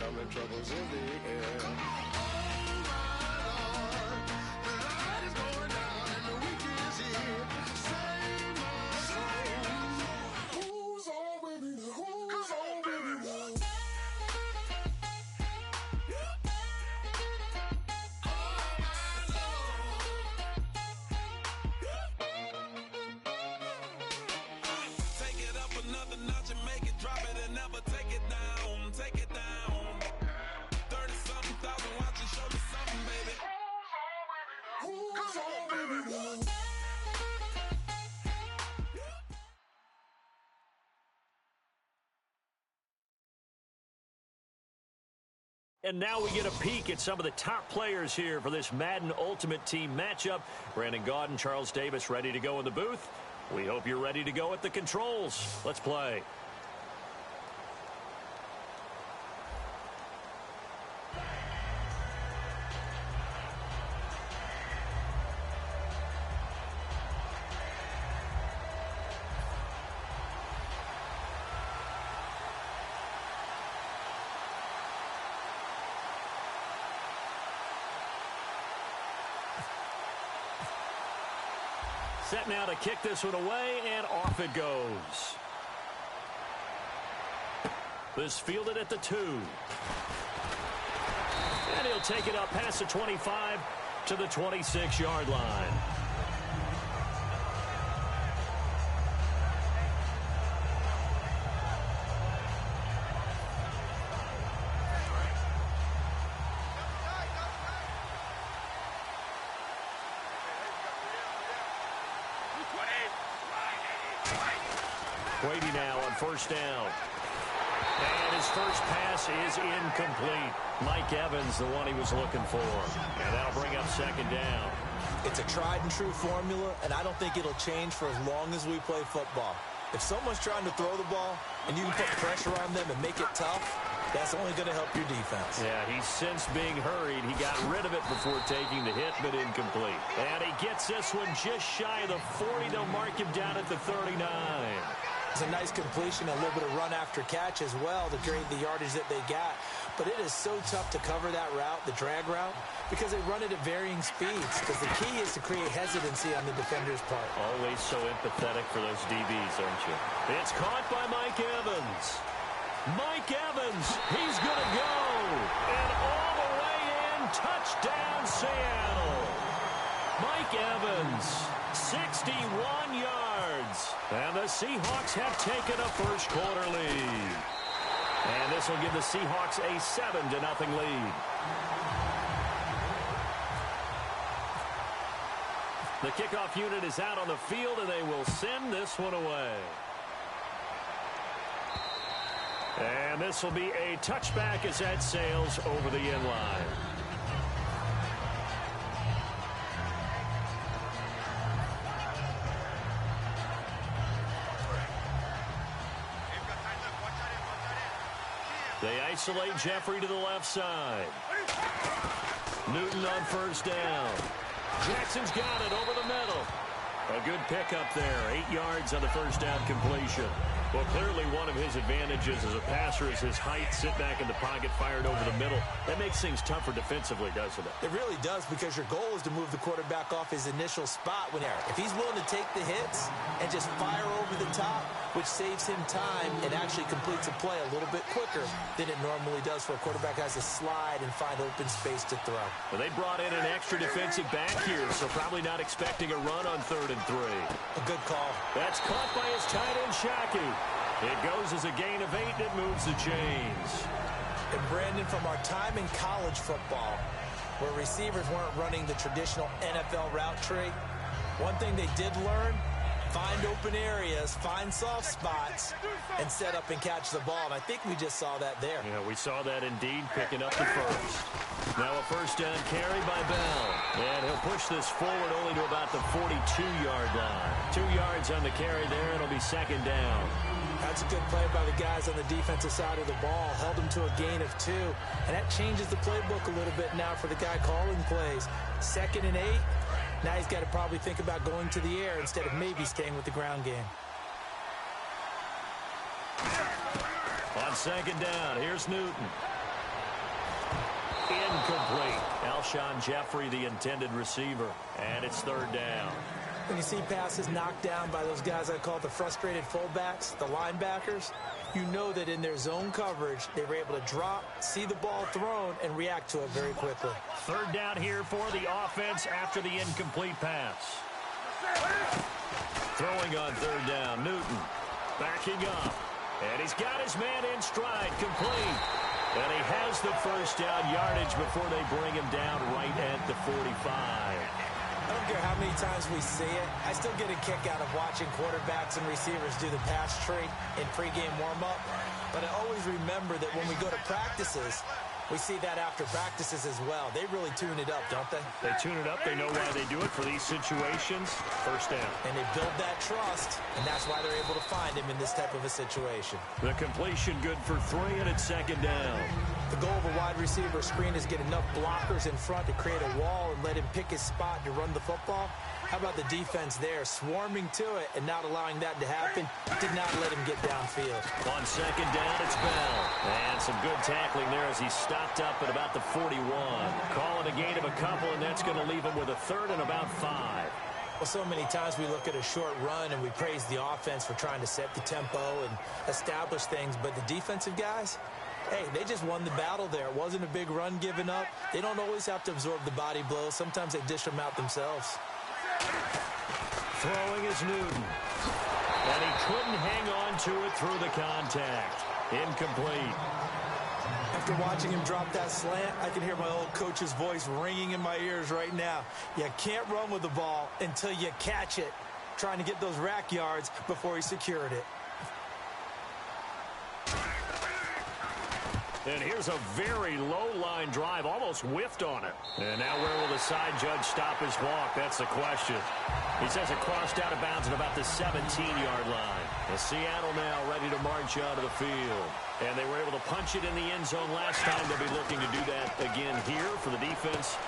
coming, troubles in the air. And now we get a peek at some of the top players here for this Madden Ultimate Team matchup. Brandon Gaudin, Charles Davis ready to go in the booth. We hope you're ready to go at the controls. Let's play. Set now to kick this one away, and off it goes. This fielded at the 2. And he'll take it up past the 25 to the 26-yard line. Brady now on first down. And his first pass is incomplete. Mike Evans, the one he was looking for. And that'll bring up second down. It's a tried-and-true formula, and I don't think it'll change for as long as we play football. If someone's trying to throw the ball, and you can put pressure on them and make it tough, that's only going to help your defense. Yeah, he's since being hurried. He got rid of it before taking the hit, but incomplete. And he gets this one just shy of the 40. They'll mark him down at the 39. It's a nice completion, a little bit of run after catch as well to create the yardage that they got. But it is so tough to cover that route, the drag route, because they run it at varying speeds. Because the key is to create hesitancy on the defender's part. Always so empathetic for those DBs, aren't you? It's caught by Mike Evans. Mike Evans, he's going to go. And all the way in, touchdown Seattle. Mike Evans, 61 yards. And the Seahawks have taken a first quarter lead. And this will give the Seahawks a 7-0 lead. The kickoff unit is out on the field, and they will send this one away. And this will be a touchback as that sails over the end line. They isolate Jeffrey to the left side. Newton on first down. Jackson's got it over the middle. A good pickup there. 8 yards on the first down completion. Well, clearly one of his advantages as a passer is his height. Sit back in the pocket, fired over the middle. That makes things tougher defensively, doesn't it? It really does, because your goal is to move the quarterback off his initial spot. If he's willing to take the hits and just fire over the top, which saves him time and actually completes a play a little bit quicker than it normally does for a quarterback who has to slide and find open space to throw. Well, they brought in an extra defensive back here, so probably not expecting a run on 3rd and 3. A good call. That's caught by his tight end, Shockey. It goes as a gain of 8, and it moves the chains. And Brandon, from our time in college football, where receivers weren't running the traditional NFL route tree, one thing they did learn: find open areas, find soft spots, and set up and catch the ball. And I think we just saw that there. Yeah, we saw that indeed, picking up the first. Now a first down carry by Bell. And he'll push this forward only to about the 42-yard line. 2 yards on the carry there. It'll be second down. That's a good play by the guys on the defensive side of the ball. Held him to a gain of 2. And that changes the playbook a little bit now for the guy calling plays. 2nd and 8. Now he's got to probably think about going to the air instead of maybe staying with the ground game. On second down, here's Newton. incomplete. Alshon Jeffrey, the intended receiver, and it's third down. When you see passes knocked down by those guys I call the frustrated fullbacks, the linebackers, you know that in their zone coverage, they were able to drop, see the ball thrown, and react to it very quickly. Third down here for the offense after the incomplete pass. Throwing on third down, Newton backing up. And he's got his man in stride, complete. And he has the first down yardage before they bring him down right at the 45. I don't care how many times we see it. I still get a kick out of watching quarterbacks and receivers do the pass tree in pregame warm-up. But I always remember that when we go to practices, we see that after practices as well. They really tune it up, don't they? They tune it up. They know why they do it for these situations. First down. And they build that trust, and that's why they're able to find him in this type of a situation. The completion good for 3, and it's second down. The goal of a wide receiver screen is get enough blockers in front to create a wall and let him pick his spot to run the football. How about the defense there, swarming to it and not allowing that to happen? Did not let him get downfield. On second down, it's Bell. And some good tackling there as he stopped up at about the 41. Calling a gain of a couple, and that's going to leave him with a third and about 5. Well, so many times we look at a short run and we praise the offense for trying to set the tempo and establish things, but the defensive guys, hey, they just won the battle there. It wasn't a big run given up. They don't always have to absorb the body blows. Sometimes they dish them out themselves. Throwing is Newton. And he couldn't hang on to it through the contact. Incomplete. After watching him drop that slant, I can hear my old coach's voice ringing in my ears right now. You can't run with the ball until you catch it. Trying to get those rack yards before he secured it. And here's a very low-line drive, almost whiffed on it. And now where will the side judge stop his walk? That's the question. He says it crossed out of bounds at about the 17-yard line. And Seattle now ready to march out of the field. And they were able to punch it in the end zone last time. They'll be looking to do that again here for the defense.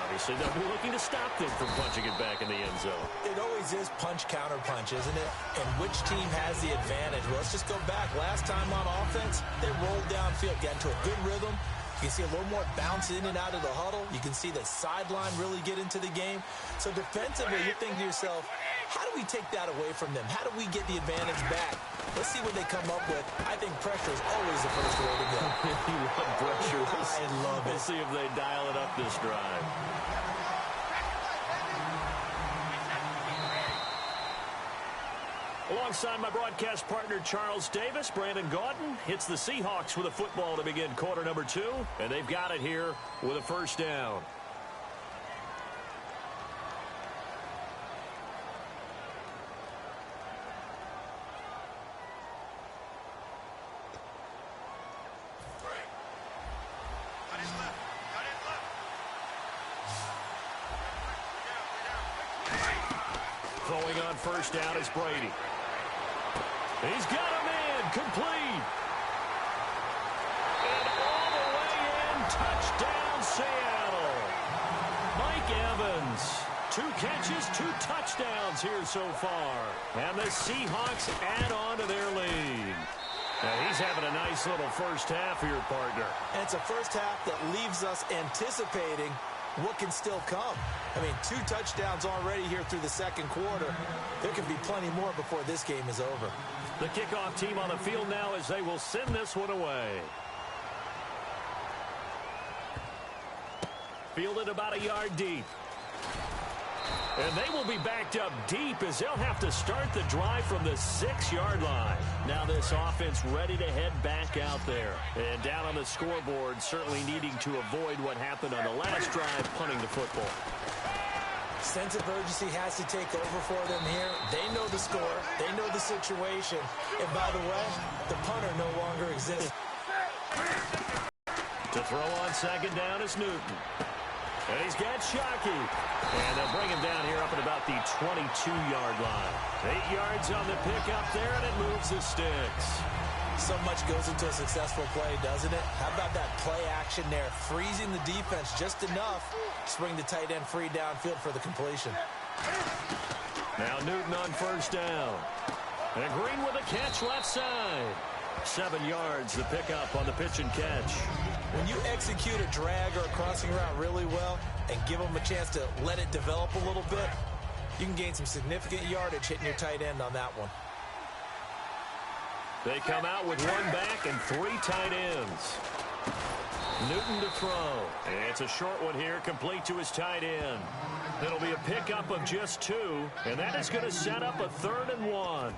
Obviously, they'll be looking to stop them from punching it back in the end zone. It always is punch-counter-punch, isn't it? And which team has the advantage? Well, let's just go back. Last time on offense, they rolled downfield, got into a good rhythm. You can see a little more bounce in and out of the huddle. You can see the sideline really get into the game. So defensively, you're thinking to yourself, how do we take that away from them? How do we get the advantage back? Let's see what they come up with. I think pressure is always the first way to go. You love pressure. I love it. We'll see if they dial it up this drive. Alongside my broadcast partner, Charles Davis, Brandon Gaudin hits the Seahawks with a football to begin quarter number 2, and they've got it here with a first down. Throwing on first down is Brady. He's got a man, complete. And all the way in, touchdown Seattle. Mike Evans, 2 catches, 2 touchdowns here so far. And the Seahawks add on to their lead. Now he's having a nice little first half here, partner. And it's a first half that leaves us anticipating what can still come. I mean, 2 touchdowns already here through the second quarter. There can be plenty more before this game is over. The kickoff team on the field now as they will send this one away. Fielded about a yard deep. And they will be backed up deep as they'll have to start the drive from the 6-yard line. Now this offense ready to head back out there. And down on the scoreboard, certainly needing to avoid what happened on the last drive, punting the football. Sense of urgency has to take over for them here. They know the score. They know the situation. And by the way, the punter no longer exists. To throw on second down is Newton. And he's got Shockey. And they'll bring him down here up at about the 22-yard line. 8 yards on the pickup there, and it moves the sticks. So much goes into a successful play, doesn't it? How about that play action there? Freezing the defense just enough to bring the tight end free downfield for the completion. Now Newton on first down. And Green with a catch left side. 7 yards, the pickup on the pitch and catch. When you execute a drag or a crossing route really well and give them a chance to let it develop a little bit, you can gain some significant yardage hitting your tight end on that one. They come out with one back and three tight ends. Newton to throw. It's a short one here, complete to his tight end. It'll be a pickup of just 2, and that is going to set up a 3rd and 1.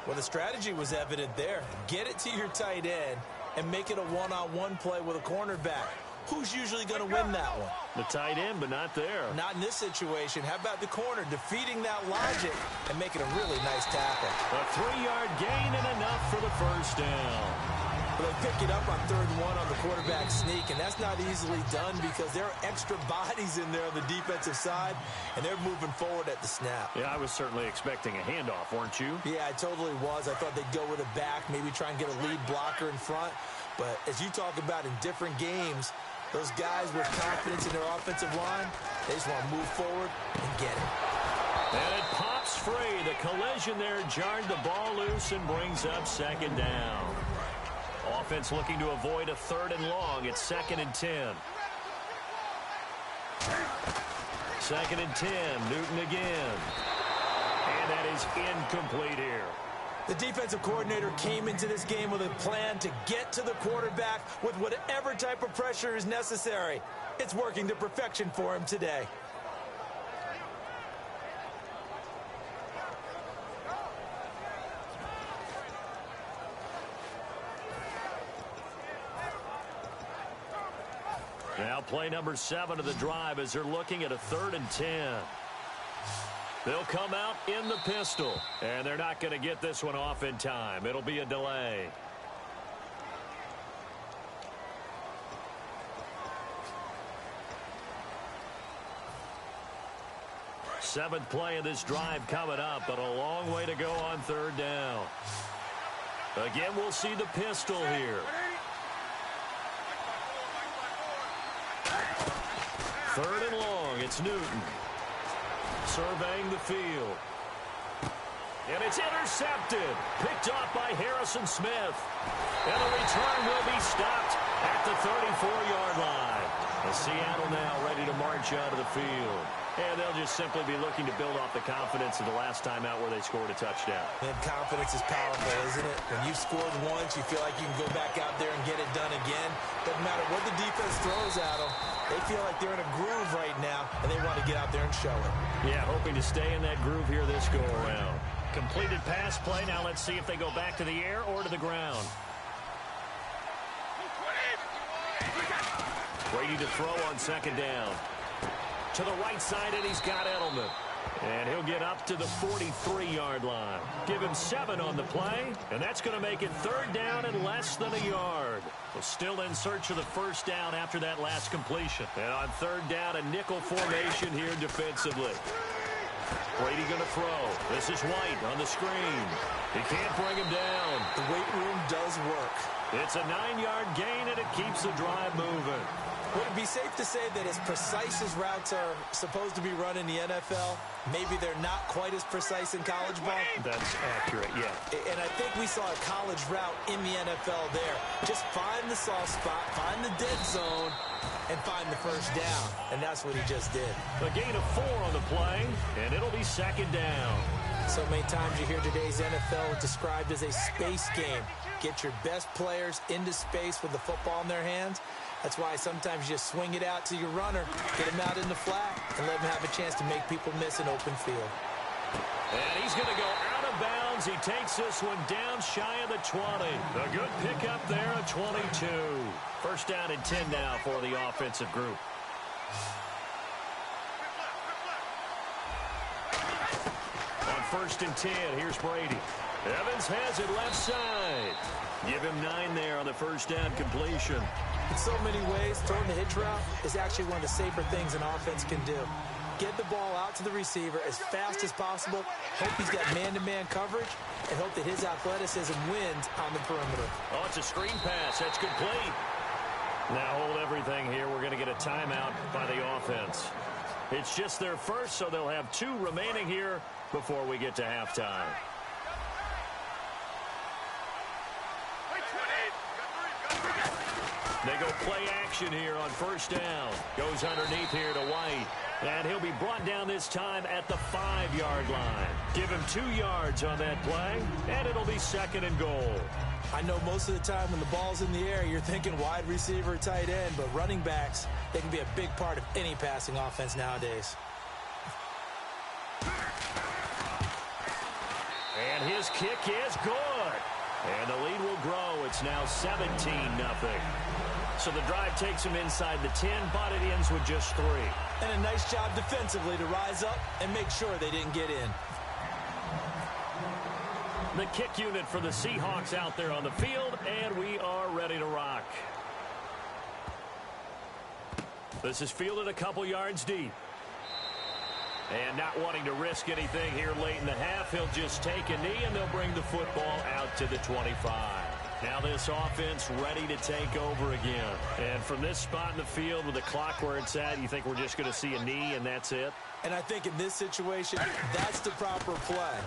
Well, the strategy was evident there. Get it to your tight end and make it a one-on-one play with a cornerback. Who's usually going to win that one? The tight end, but not there. Not in this situation. How about the corner defeating that logic and making a really nice tackle? A 3-yard gain and enough for the first down. Well, they pick it up on 3rd and 1 on the quarterback sneak, and that's not easily done because there are extra bodies in there on the defensive side, and they're moving forward at the snap. Yeah, I was certainly expecting a handoff, weren't you? Yeah, I totally was. I thought they'd go with a back, maybe try and get a lead blocker in front. But as you talk about in different games, those guys with confidence in their offensive line, they just want to move forward and get it. And it pops free. The collision there jarred the ball loose and brings up 2nd down. Offense looking to avoid a 3rd and long. It's 2nd and 10. 2nd and 10. Newton again. And that is incomplete here. The defensive coordinator came into this game with a plan to get to the quarterback with whatever type of pressure is necessary. It's working to perfection for him today. Now play number 7 of the drive as they're looking at a 3rd and 10. They'll come out in the pistol, and they're not going to get this one off in time. It'll be a delay. Seventh play of this drive coming up, but a long way to go on 3rd down. Again, we'll see the pistol here. 3rd and long, it's Newton. Surveying the field. And it's intercepted. Picked off by Harrison Smith. And the return will be stopped at the 34-yard line. And Seattle now ready to march out of the field. And they'll just simply be looking to build off the confidence of the last time out where they scored a touchdown. And confidence is powerful, isn't it? When you've scored once, you feel like you can go back out there and get it done again. Doesn't matter what the defense throws at them. They feel like they're in a groove right now, and they want to get out there and show it. Yeah, hoping to stay in that groove here this go-around. Completed pass play. Now let's see if they go back to the air or to the ground. Brady to throw on 2nd down. To the right side, and he's got Edelman. And he'll get up to the 43-yard line. Give him 7 on the play, and that's going to make it 3rd down and less than a yard. Well, still in search of the 1st down after that last completion. And on 3rd down, a nickel formation here defensively. Brady going to throw. This is White on the screen. He can't bring him down. The weight room does work. It's a 9-yard gain, and it keeps the drive moving. Would it be safe to say that as precise as routes are supposed to be run in the NFL, maybe they're not quite as precise in college ball? That's accurate, yeah. And I think we saw a college route in the NFL there. Just find the soft spot, find the dead zone, and find the 1st down. And that's what he just did. A gain of 4 on the play, and it'll be 2nd down. So many times you hear today's NFL described as a space game. Get your best players into space with the football in their hands. That's why sometimes you just swing it out to your runner, get him out in the flat, and let him have a chance to make people miss an open field. And he's going to go out of bounds. He takes this one down shy of the 20. A good pickup there at 22. 1st down and 10 now for the offensive group. On 1st and 10, here's Brady. Evans has it left side. Give him 9 there on the 1st down completion. In so many ways, throwing the hitch route is actually one of the safer things an offense can do. Get the ball out to the receiver as fast as possible, hope he's got man-to-man coverage, and hope that his athleticism wins on the perimeter. Oh, it's a screen pass. That's complete. Now hold everything here. We're going to get a timeout by the offense. It's just their first, so they'll have 2 remaining here before we get to halftime. They go play action here on first down. Goes underneath here to White. And he'll be brought down this time at the 5-yard line. Give him 2 yards on that play, and it'll be 2nd and goal. I know most of the time when the ball's in the air, you're thinking wide receiver, tight end, but running backs, they can be a big part of any passing offense nowadays. And his kick is good. And the lead will grow. It's now 17-0. So the drive takes him inside the 10, but it ends with just 3. And a nice job defensively to rise up and make sure they didn't get in. The kick unit for the Seahawks out there on the field, and we are ready to rock. This is fielded a couple yards deep. And not wanting to risk anything here late in the half, he'll just take a knee, and they'll bring the football out to the 25. Now this offense ready to take over again. And from this spot in the field with the clock where it's at, you think we're just going to see a knee and that's it? And I think in this situation, that's the proper play.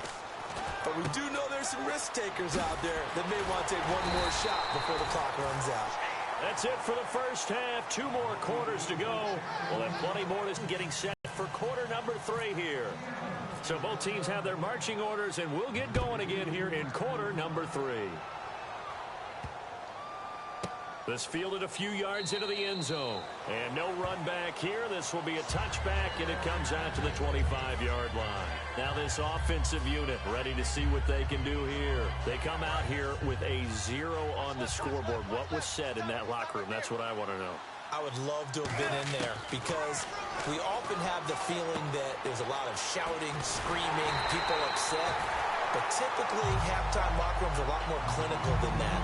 But we do know there's some risk takers out there that may want to take one more shot before the clock runs out. That's it for the first half. 2 more quarters to go. We'll have plenty more that's getting set for quarter number 3 here. So both teams have their marching orders, and we'll get going again here in quarter number 3. This fielded a few yards into the end zone. And no run back here. This will be a touchback, and it comes out to the 25-yard line. Now this offensive unit ready to see what they can do here. They come out here with a 0 on the scoreboard. What was said in that locker room? That's what I want to know. I would love to have been in there because we often have the feeling that there's a lot of shouting, screaming, people upset. But typically, halftime locker rooms are a lot more clinical than that.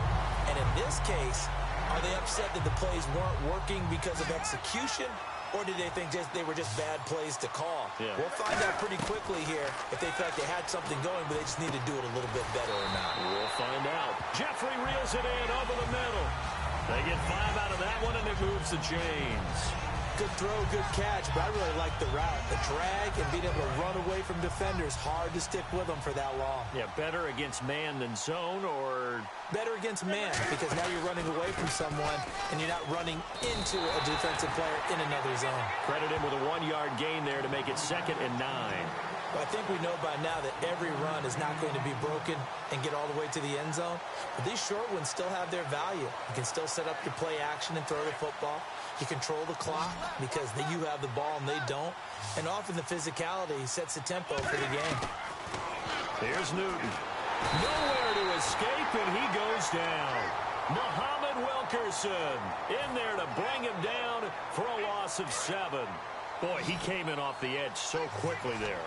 And in this case, are they upset that the plays weren't working because of execution, or did they think they were just bad plays to call? Yeah. We'll find out pretty quickly here if they felt they had something going, but they just need to do it a little bit better or not. We'll find out. Jeffrey reels it in over the middle. They get 5 out of that one, and it moves the chains. Good throw, good catch, but I really like the route. The drag and being able to run away from defenders, hard to stick with them for that long. Yeah, better against man than zone, or better against man, because now you're running away from someone and you're not running into a defensive player in another zone. Credit him with a 1-yard gain there to make it 2nd and 9. But I think we know by now that every run is not going to be broken and get all the way to the end zone. But these short ones still have their value. You can still set up your play action and throw the football. You control the clock because you have the ball and they don't. And often the physicality sets the tempo for the game. Here's Newton. Nowhere to escape, and he goes down. Muhammad Wilkerson in there to bring him down for a loss of 7. Boy, he came in off the edge so quickly there.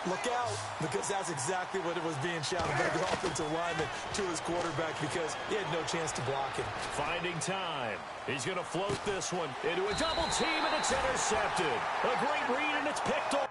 Look out, because that's exactly what it was being shouted by the offensive lineman to his quarterback because he had no chance to block him. Finding time. He's going to float this one into a double team, and it's intercepted. A great read, and it's picked off.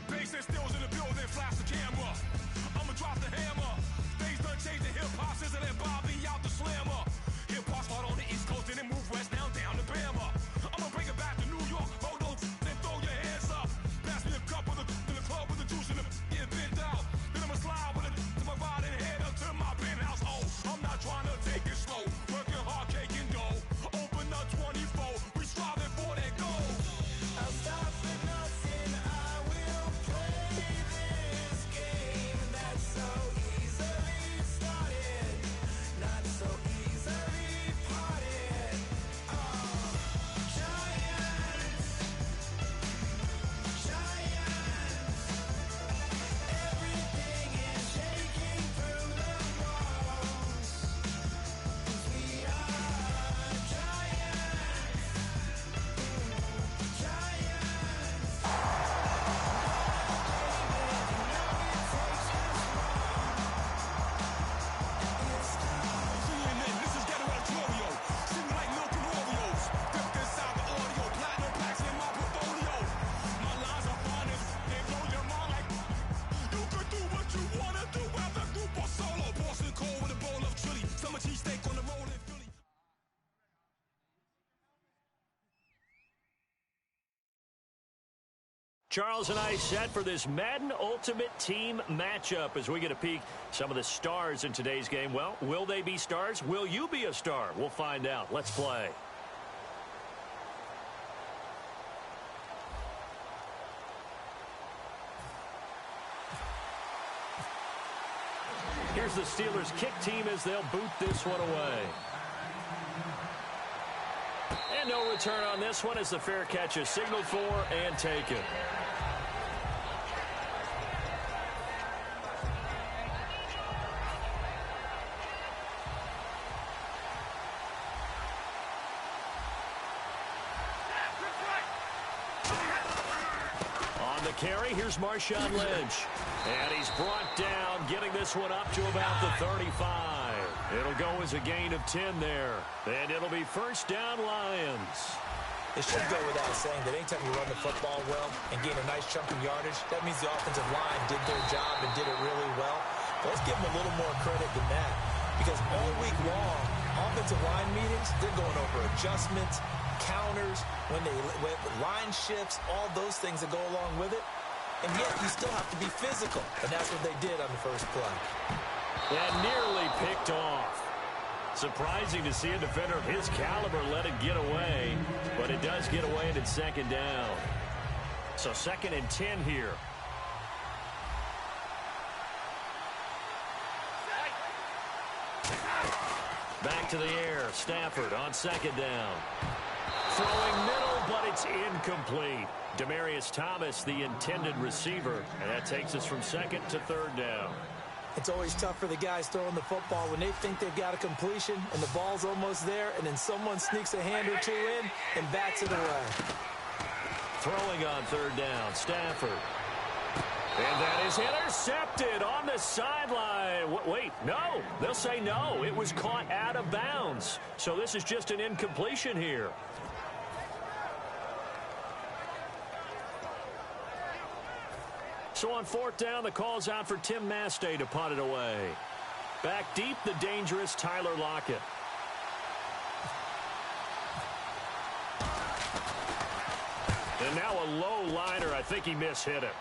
Basin stills in the building, flash the camera. I'ma drop the hammer. Things done changed in hip-hop, sizzling Bobby out the slammer. Hip-hop start on the East Coast and then move west now down to Bama. I'ma bring it back to New York. Hold on, then throw your hands up. Pass me a cup with in the club with the juice in the get bent out. Then I'ma slide with it to my ride and head up to my penthouse. Oh, I'm not trying to take it slow. Working hard, cake and dough. Open up 24. We striving for that goal. I'll stop for nothing. I will play this game. That's so easy. Charles and I set for this Madden Ultimate Team matchup as we get a peek some of the stars in today's game. Well, will they be stars? Will you be a star? We'll find out. Let's play. Here's the Steelers kick team as they'll boot this one away. And no return on this one as the fair catch is signaled for and taken. On the carry, here's Marshawn Lynch. And he's brought down, getting this one up to about the 35. It'll go as a gain of 10 there. And it'll be first down Lions. It should go without saying that anytime you run the football well and gain a nice chunk of yardage, that means the offensive line did their job and did it really well. But let's give them a little more credit than that. Because all week long, offensive line meetings, they're going over adjustments, counters, when line shifts, all those things that go along with it. And yet you still have to be physical. And that's what they did on the first play. And nearly picked off. Surprising to see a defender of his caliber let it get away. But it does get away and it's second down. So 2nd and 10 here. Back to the air. Stafford on 2nd down. Throwing middle, but it's incomplete. Demaryius Thomas, the intended receiver. And that takes us from 2nd to 3rd down. It's always tough for the guys throwing the football when they think they've got a completion and the ball's almost there, and then someone sneaks a hand or two in and bats it away. Throwing on 3rd down, Stafford. And that is intercepted on the sideline. Wait, no. They'll say no. It was caught out of bounds. So this is just an incompletion here. So on 4th down, the call's out for Tim Mastay to punt it away. Back deep, the dangerous Tyler Lockett. And now a low liner. I think he mishit it.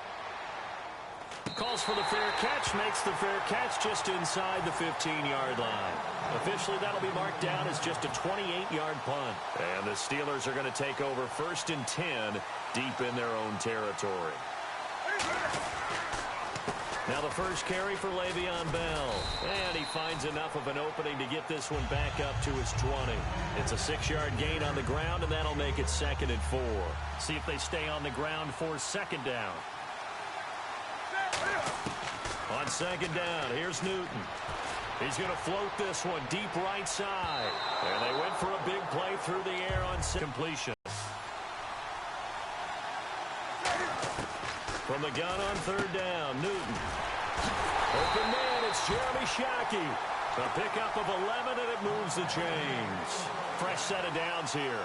Calls for the fair catch, makes the fair catch just inside the 15-yard line. Officially, that'll be marked down as just a 28-yard punt. And the Steelers are going to take over 1st and 10 deep in their own territory. Now the first carry for Le'Veon Bell. And he finds enough of an opening to get this one back up to his 20. It's a 6-yard gain on the ground, and that'll make it 2nd and 4. See if they stay on the ground for 2nd down. On 2nd down, here's Newton. He's going to float this one deep right side. And they went for a big play through the air on completion. From the gun on 3rd down, Newton. Open man, it's Jeremy Shockey. A pickup of 11, and it moves the chains. Fresh set of downs here.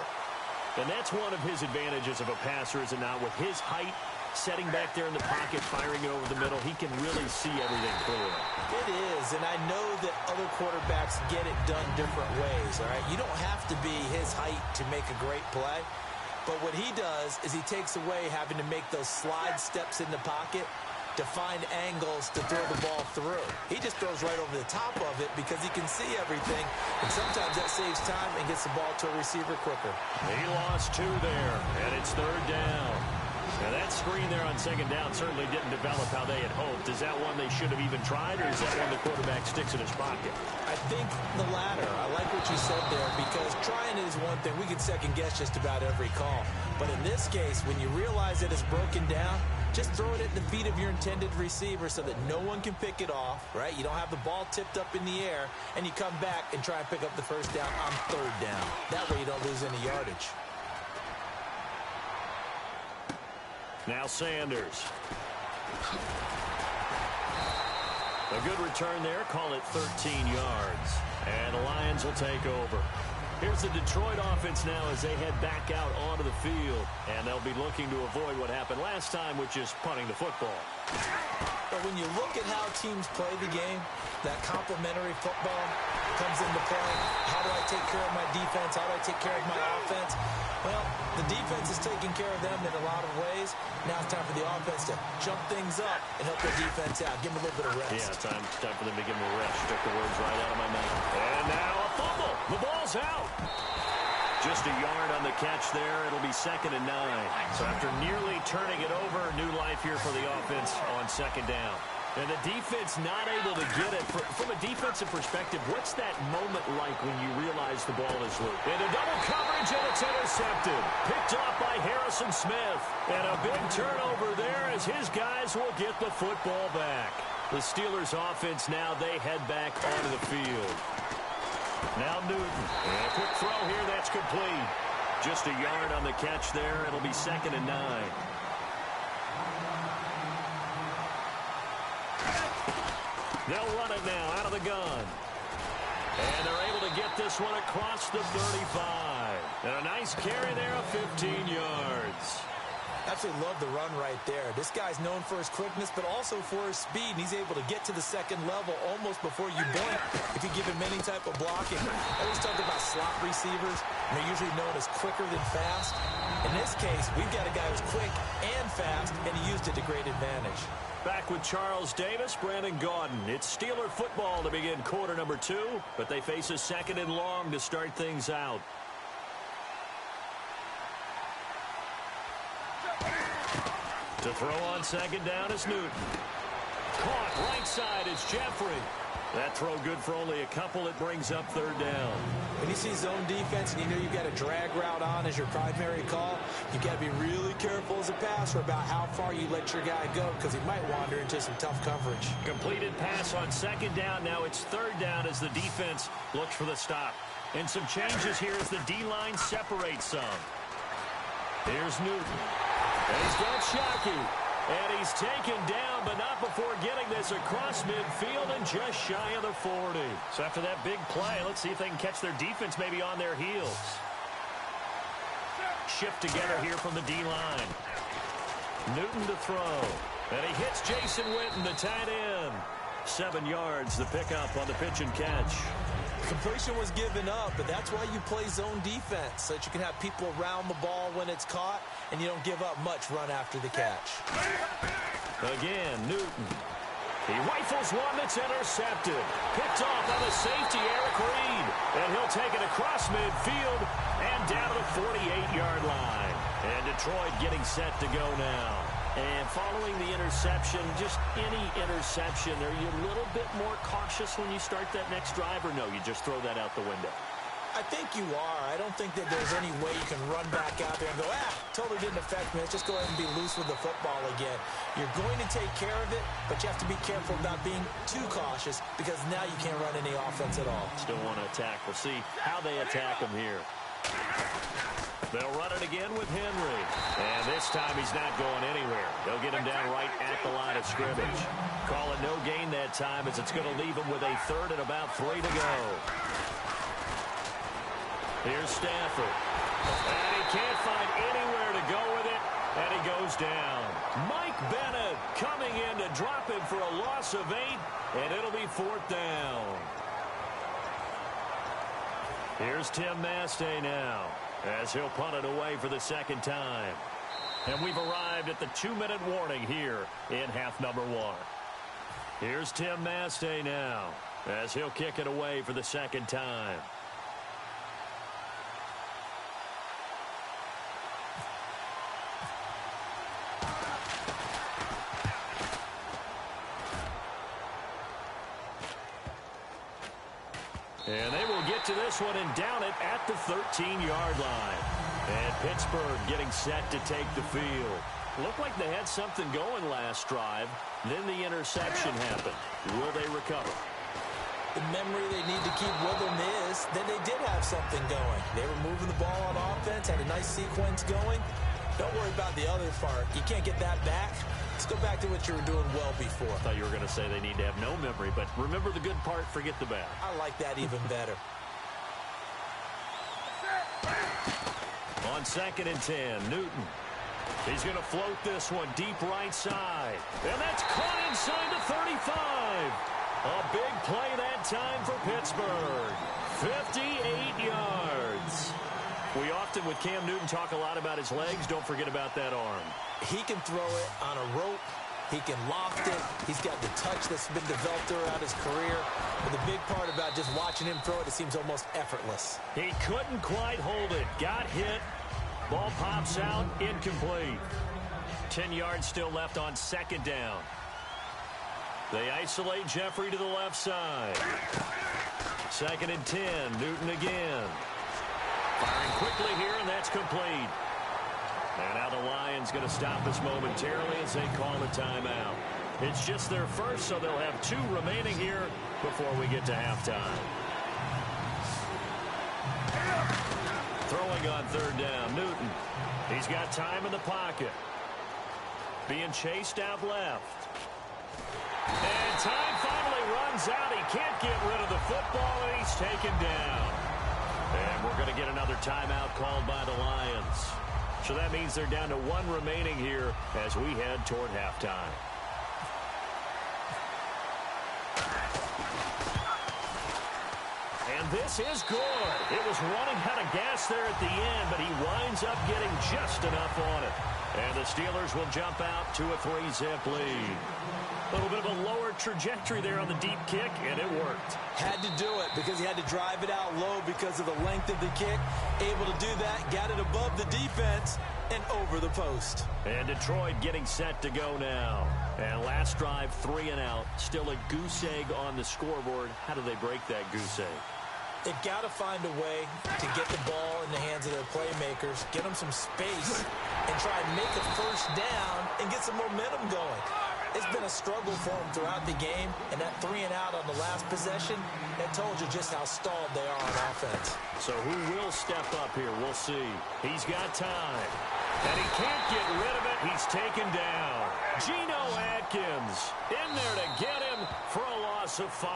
And that's one of his advantages of a passer, is it not? With his height, setting back there in the pocket, firing it over the middle, he can really see everything clearly. It is, and I know that other quarterbacks get it done different ways, all right? You don't have to be his height to make a great play. But what he does is he takes away having to make those slide steps in the pocket to find angles to throw the ball through. He just throws right over the top of it because he can see everything, and sometimes that saves time and gets the ball to a receiver quicker. He lost 2 there, and it's 3rd down. Now that screen there on 2nd down certainly didn't develop how they had hoped. Is that one they should have even tried, or is that one the quarterback sticks in his pocket? I think the latter. I like what you said there, because trying is one thing. We can second guess just about every call. But in this case, when you realize that it's broken down, just throw it at the feet of your intended receiver so that no one can pick it off, right? You don't have the ball tipped up in the air, and you come back and try and pick up the first down on 3rd down. That way you don't lose any yardage. Now Sanders. A good return there. Call it 13 yards. And the Lions will take over. Here's the Detroit offense now as they head back out onto the field. And they'll be looking to avoid what happened last time, which is punting the football. But when you look at how teams play the game, that complementary football comes into play. How do I take care of my defense? How do I take care of my offense? Well, the defense is taking care of them in a lot of ways. Now it's time for the offense to jump things up and help their defense out. Give them a little bit of rest. Yeah, time for them to give them a rest. Took the words right out of my mouth. And now a fumble. The ball's out. Just a yard on the catch there. It'll be 2nd and 9. So after nearly turning it over, new life here for the offense on 2nd down. And the defense not able to get it. From a defensive perspective, what's that moment like when you realize the ball is loose? Into double coverage, and it's intercepted. Picked off by Harrison Smith. And a big turnover there as his guys will get the football back. The Steelers offense now, they head back onto the field. Now Newton. And a quick throw here, that's complete. Just a yard on the catch there. It'll be 2nd and 9. They'll run it now out of the gun. And they're able to get this one across the 35. And a nice carry there of 15 yards. Absolutely love the run right there. This guy's known for his quickness, but also for his speed. And he's able to get to the 2nd level almost before you blink if you give him any type of blocking. I always talk about slot receivers, and they're usually known as quicker than fast. In this case, we've got a guy who's quick and fast, and he used it to great advantage. Back with Charles Davis, Brandon Gaudin. It's Steeler football to begin quarter number 2, but they face a 2nd and long to start things out. To throw on 2nd down is Newton. Caught right side is Jeffrey. That throw good for only a couple. It brings up 3rd down. When you see zone defense and you know you've got a drag route on as your primary call, you've got to be really careful as a passer about how far you let your guy go because he might wander into some tough coverage. Completed pass on 2nd down. Now it's 3rd down as the defense looks for the stop. And some changes here as the D-line separates some. Here's Newton. And he's got Shockey. And he's taken down, but not before getting this across midfield and just shy of the 40. So after that big play, let's see if they can catch their defense maybe on their heels. Shift together here from the D-line. Newton to throw. And he hits Jason Witten, the tight end. 7 yards, the pickup on the pitch and catch. Completion was given up, but that's why you play zone defense, so that you can have people around the ball when it's caught, and you don't give up much run after the catch. Again, Newton. He rifles one that's intercepted. Picked off on the safety, Eric Reed. And he'll take it across midfield and down to the 48-yard line. And Detroit getting set to go now. And following the interception, just any interception, are you a little bit more cautious when you start that next drive, or no, you just throw that out the window? I think you are. I don't think that there's any way you can run back out there and go, totally didn't affect me. Let's just go ahead and be loose with the football again. You're going to take care of it, but you have to be careful about being too cautious because now you can't run any offense at all. Still want to attack. We'll see how they attack him here. They'll run it again with Henry. And this time he's not going anywhere. They'll get him down right at the line of scrimmage. Call it no gain that time as it's going to leave him with a 3rd and about 3 to go. Here's Stafford. And he can't find anywhere to go with it. And he goes down. Mike Bennett coming in to drop him for a loss of 8. And it'll be 4th down. Here's Tim Mastay now, as he'll punt it away for the 2nd time. And we've arrived at the 2-minute warning here in half number 1. Here's Tim Mastay now, as he'll kick it away for the 2nd time. And they will get to this one and down it at the 13-yard line. And Pittsburgh getting set to take the field. Looked like they had something going last drive. Then the interception happened. Will they recover? The memory they need to keep with them is that they did have something going. They were moving the ball on offense, had a nice sequence going. Don't worry about the other part. You can't get that back. Let's go back to what you were doing well before. I thought you were going to say they need to have no memory, but remember the good part, forget the bad. I like that even better. On 2nd and 10, Newton. He's going to float this one deep right side. And that's caught inside the 35. A big play that time for Pittsburgh. 58 yards. We often, with Cam Newton, talk a lot about his legs. Don't forget about that arm. He can throw it on a rope. He can loft it. He's got the touch that's been developed throughout his career. But the big part about just watching him throw it, it seems almost effortless. He couldn't quite hold it. Got hit. Ball pops out. Incomplete. 10 yards still left on 2nd down. They isolate Jeffrey to the left side. 2nd and 10. Newton again. Firing quickly here, and that's complete. And now the Lions going to stop this momentarily as they call a timeout. It's just their first, so they'll have 2 remaining here before we get to halftime. Throwing on 3rd down, Newton. He's got time in the pocket. Being chased out left. And time finally runs out. He can't get rid of the football, and he's taken down. And we're going to get another timeout called by the Lions. So that means they're down to 1 remaining here as we head toward halftime. And this is good. It was running out of gas there at the end, but he winds up getting just enough on it. And the Steelers will jump out to a 3-zip lead. A little bit of a lower trajectory there on the deep kick, and it worked. Had to do it because he had to drive it out low because of the length of the kick. Able to do that, got it above the defense and over the post. And Detroit getting set to go now. And last drive, 3 and out. Still a goose egg on the scoreboard. How do they break that goose egg? They've got to find a way to get the ball in the hands of their playmakers, get them some space, and try and make a first down and get some momentum going. It's been a struggle for them throughout the game, and that 3 and out on the last possession, that told you just how stalled they are on offense. So who will step up here? We'll see. He's got time, and he can't get rid of it. He's taken down. Geno Atkins in there to get him for a loss of 5.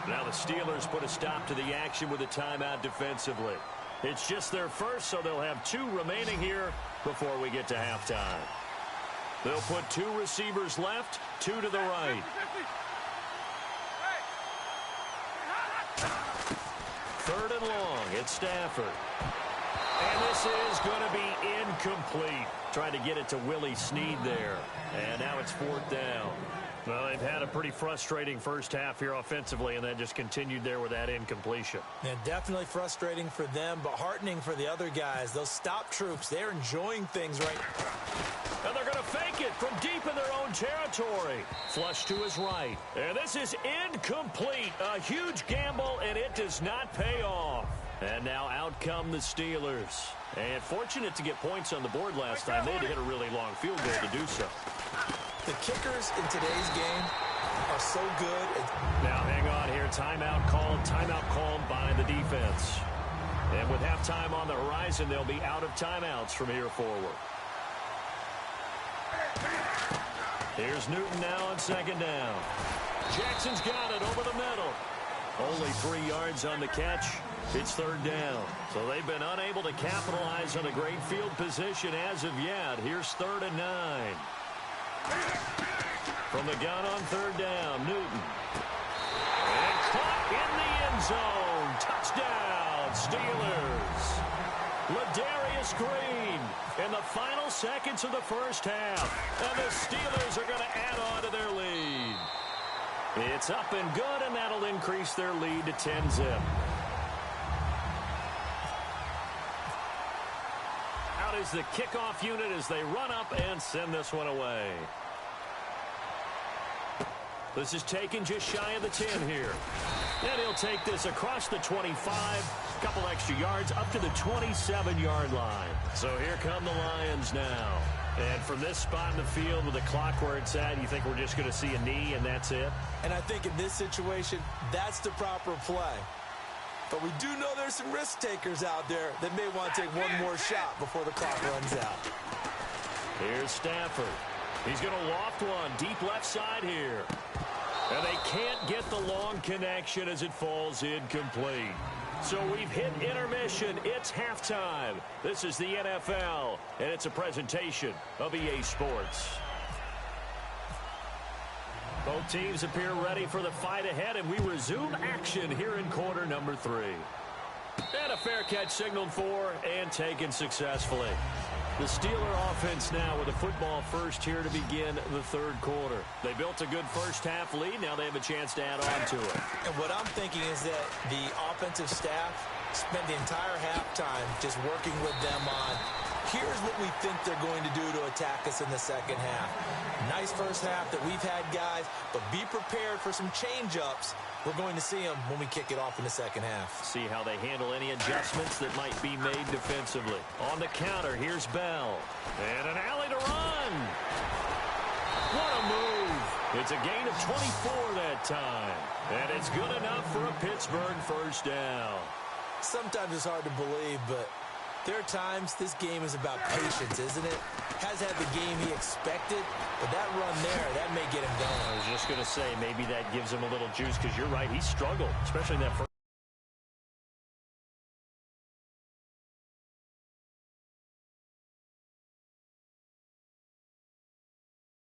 Now the Steelers put a stop to the action with a timeout defensively. It's just their first, so they'll have 2 remaining here before we get to halftime. They'll put 2 receivers left, 2 to the right. 3rd and long, it's Stafford. And this is going to be incomplete. Trying to get it to Willie Snead there. And now it's 4th down. Well, they've had a pretty frustrating first half here offensively, and then just continued there with that incompletion. Yeah, definitely frustrating for them, but heartening for the other guys. Those stop troops, they're enjoying things right. And they're going to fake it from deep in their own territory. Flush to his right. And this is incomplete. A huge gamble, and it does not pay off. And now out come the Steelers. And fortunate to get points on the board last time. They had to hit a really long field goal to do so. The kickers in today's game are so good. Now hang on here. Timeout called by the defense. And with halftime on the horizon, they'll be out of timeouts from here forward. Here's Newton now on 2nd down. Jackson's got it over the middle. Only 3 yards on the catch. It's 3rd down. So they've been unable to capitalize on a great field position as of yet. Here's 3rd and 9. From the gun on 3rd down, Newton. And caught in the end zone. Touchdown, Steelers. Ladarius Green in the final seconds of the first half. And the Steelers are going to add on to their lead. It's up and good, and that'll increase their lead to 10-zip. Out is the kickoff unit as they run up and send this one away. This is taken just shy of the 10 here. And he'll take this across the 25, a couple extra yards, up to the 27-yard line. So here come the Lions now. And from this spot in the field with the clock where it's at, you think we're just going to see a knee and that's it? And I think in this situation, that's the proper play. But we do know there's some risk takers out there that may want to take one more shot before the clock runs out. Here's Stafford. He's going to loft one deep left side here. And they can't get the long connection as it falls incomplete. So we've hit intermission. It's halftime. This is the NFL, and it's a presentation of EA Sports. Both teams appear ready for the fight ahead, and we resume action here in quarter number 3. And a fair catch signaled for and taken successfully. The Steeler offense now with a football first here to begin the third quarter. They built a good first half lead. Now they have a chance to add on to it. And what I'm thinking is that the offensive staff spent the entire halftime just working with them on, here's what we think they're going to do to attack us in the second half. Nice first half that we've had, guys, but be prepared for some change-ups. We're going to see them when we kick it off in the second half. See how they handle any adjustments that might be made defensively. On the counter, here's Bell. And an alley to run. What a move. It's a gain of 24 that time. And it's good enough for a Pittsburgh first down. Sometimes it's hard to believe, but there are times this game is about patience, isn't it? Has had the game he expected, but that run there, that may get him going. I was just going to say, maybe that gives him a little juice, because you're right, he struggled, especially in that first.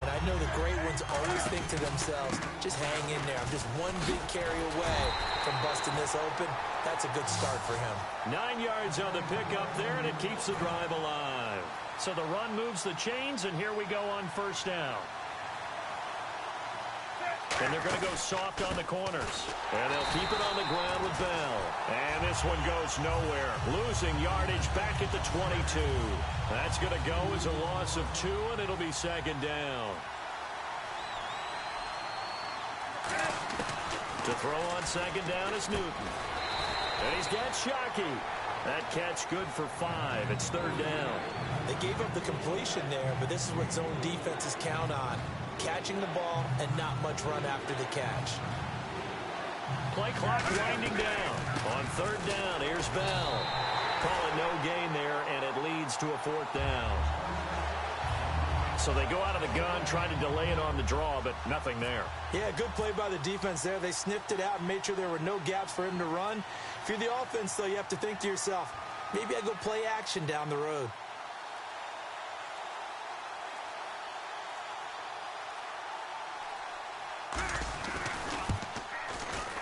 And I know the great ones always think to themselves, just hang in there. I'm just one big carry away from busting this open. That's a good start for him. 9 yards on the pickup there, and it keeps the drive alive. So the run moves the chains, and here we go on first down. And they're going to go soft on the corners. And they'll keep it on the ground with Bell. And this one goes nowhere. Losing yardage back at the 22. That's going to go as a loss of 2, and it'll be second down. To throw on second down is Newton. And he's got Shockey. That catch good for 5. It's third down. They gave up the completion there, but this is what zone defenses count on. Catching the ball and not much run after the catch. Play clock winding down. On third down, here's Bell. Call it no gain there, and it leads to a fourth down. So they go out of the gun, trying to delay it on the draw, but nothing there. Yeah, good play by the defense there. They sniffed it out and made sure there were no gaps for him to run. If you're the offense, though, you have to think to yourself, maybe I go play action down the road.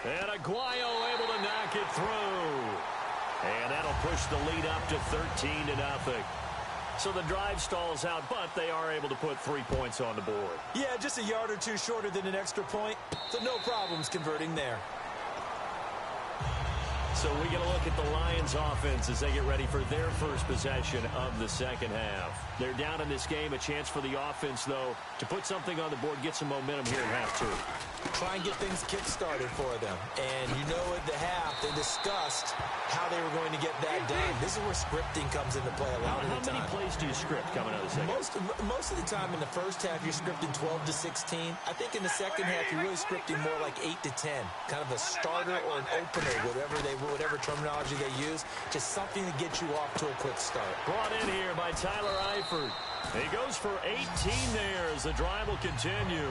And Aguayo able to knock it through. And that'll push the lead up to 13-0. So the drive stalls out, but they are able to put 3 points on the board. Yeah, just a yard or two shorter than an extra point, so no problems converting there. So we get a look at the Lions offense as they get ready for their first possession of the second half. They're down in this game. A chance for the offense, though, to put something on the board, get some momentum here in half 2. Try and get things kick-started for them. And you know at the half, they discussed how they were going to get that done. This is where scripting comes into play a lot of the time. How many plays do you script coming out of the second? Most of the time in the first half, you're scripting 12 to 16. I think in the second half, you're really scripting more like 8 to 10. Kind of a starter or an opener, whatever terminology they use. Just something to get you off to a quick start. Brought in here by Tyler Eifert. He goes for 18 there as the drive will continue.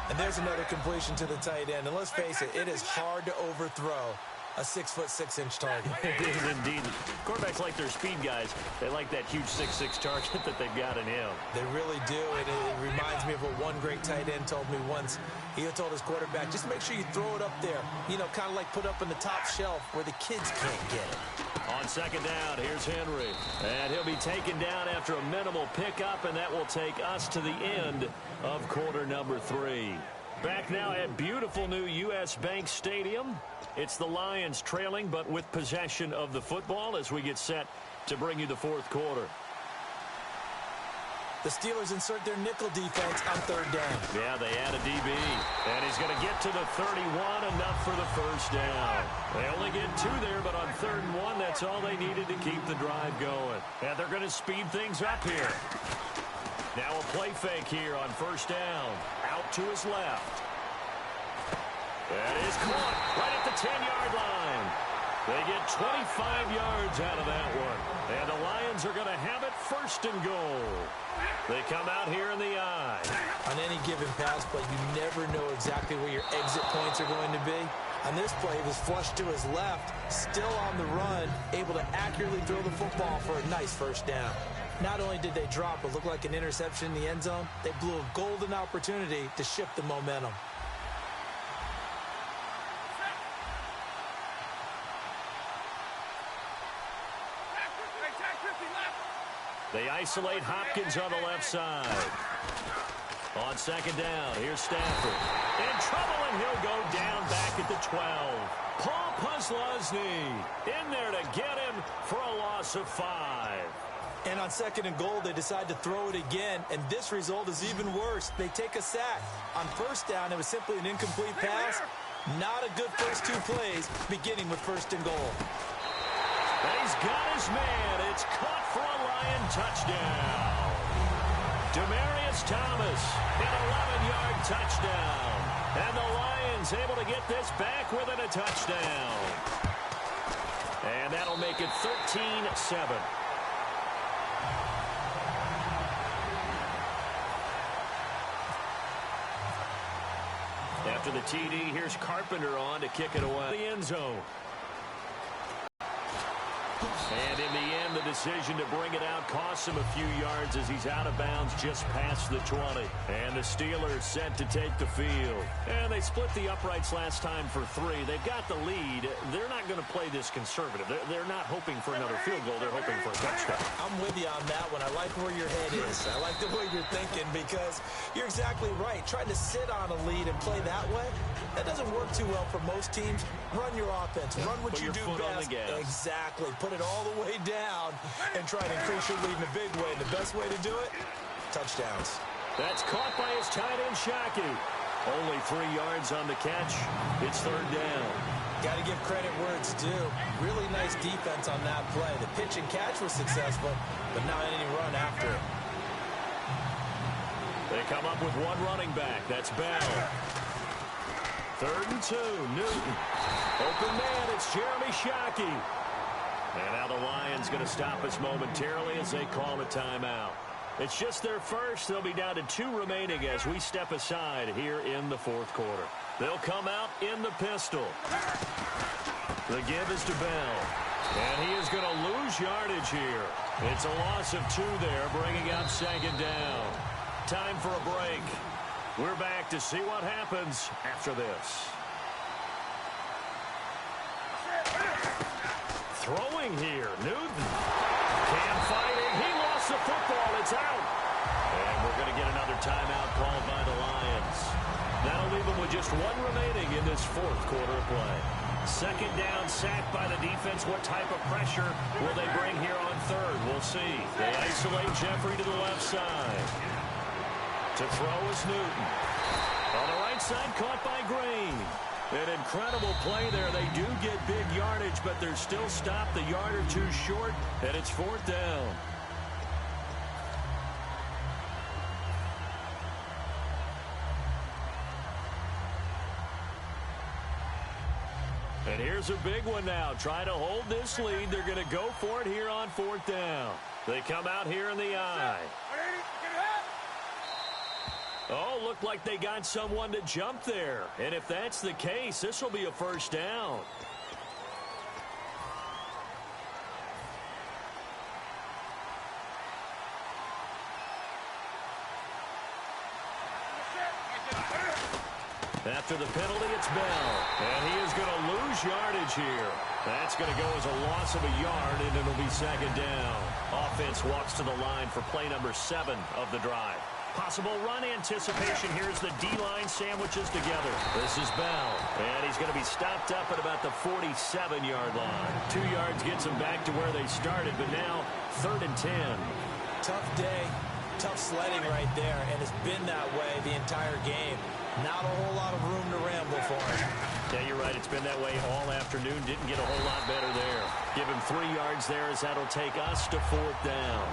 And there's another completion to the tight end. And let's face it, it is hard to overthrow a 6'6" target. It is indeed. Quarterbacks like their speed guys. They like that huge 6'6" target that they've got in him. They really do, and it reminds me of what one great tight end told me once. He told his quarterback, just make sure you throw it up there. You know, kind of like put up on the top shelf where the kids can't get it. On second down, here's Henry. And he'll be taken down after a minimal pickup, and that will take us to the end of quarter number 3. Back now at beautiful new U.S. Bank Stadium. It's the Lions trailing, but with possession of the football as we get set to bring you the fourth quarter. The Steelers insert their nickel defense on third down. Yeah, they add a DB. And he's going to get to the 31, enough for the first down. They only get 2 there, but on 3rd and 1, that's all they needed to keep the drive going. And they're going to speed things up here. Now a play fake here on first down. Out to his left. That is caught right at the 10-yard line. They get 25 yards out of that one. And the Lions are going to have it first and goal. They come out here in the I. On any given pass play, you never know exactly where your exit points are going to be. On this play, it was flushed to his left, still on the run, able to accurately throw the football for a nice first down. Not only did they drop what looked like an interception in the end zone, they blew a golden opportunity to shift the momentum. They isolate Hopkins on the left side. On second down, here's Stafford. In trouble, and he'll go down back at the 12. Paul Posluszny in there to get him for a loss of 5. And on second and goal, they decide to throw it again, and this result is even worse. They take a sack. On first down, it was simply an incomplete pass. Not a good first two plays, beginning with first and goal. And he's got his man. It's caught for a Lion touchdown. Demaryius Thomas, an 11-yard touchdown. And the Lions able to get this back within a touchdown. And that'll make it 13-7. After the TD, here's Carpenter on to kick it away. The end zone. And in the end, the decision to bring it out costs him a few yards as he's out of bounds just past the 20. And the Steelers set to take the field. And they split the uprights last time for 3. They've got the lead. They're not going to play this conservative. They're not hoping for another field goal. They're hoping for a touchdown. I'm with you on that one. I like where your head is. I like the way you're thinking because you're exactly right. Trying to sit on a lead and play that way, that doesn't work too well for most teams. Run your offense. Run what you do best. Exactly. Put it all the way down and try to increase your lead in a big way. The best way to do it, touchdowns. That's caught by his tight end, Shockey. Only 3 yards on the catch. It's third down. Got to give credit where it's due. Really nice defense on that play. The pitch and catch was successful, but not any run after it. They come up with one running back. That's Bell. 3rd and 2. Newton. Open man. It's Jeremy Shockey. And now the Lions going to stop us momentarily as they call a timeout. It's just their first. They'll be down to 2 remaining as we step aside here in the 4th quarter. They'll come out in the pistol. The give is to Bell. And he is going to lose yardage here. It's a loss of 2 there, bringing up second down. Time for a break. We're back to see what happens after this. Throwing here, Newton. Cam fighting. He lost the football. It's out. And we're going to get another timeout called by the Lions. That'll leave them with just 1 remaining in this 4th quarter of play. Second down, sacked by the defense. What type of pressure will they bring here on 3rd? We'll see. They isolate Jeffrey to the left side. To throw is Newton. On the right side, caught by Green. An incredible play there. They do get big yardage, but they're still stopped a yard or 2 short, and it's 4th down. And here's a big one now. Trying to hold this lead. They're going to go for it here on 4th down. They come out here in the I. Oh, looked like they got someone to jump there. And if that's the case, this will be a first down. After the penalty, it's Bell. And he is going to lose yardage here. That's going to go as a loss of a yard, and it'll be second down. Offense walks to the line for play number 7 of the drive. Possible run anticipation. Here's the D-line sandwiches together. This is Bell. And he's going to be stopped up at about the 47-yard line. 2 yards gets him back to where they started, but now 3rd and 10. Tough day, tough sledding right there, and it's been that way the entire game. Not a whole lot of room to ramble for him. Yeah, you're right. It's been that way all afternoon. Didn't get a whole lot better there. Give him 3 yards there as that'll take us to 4th down.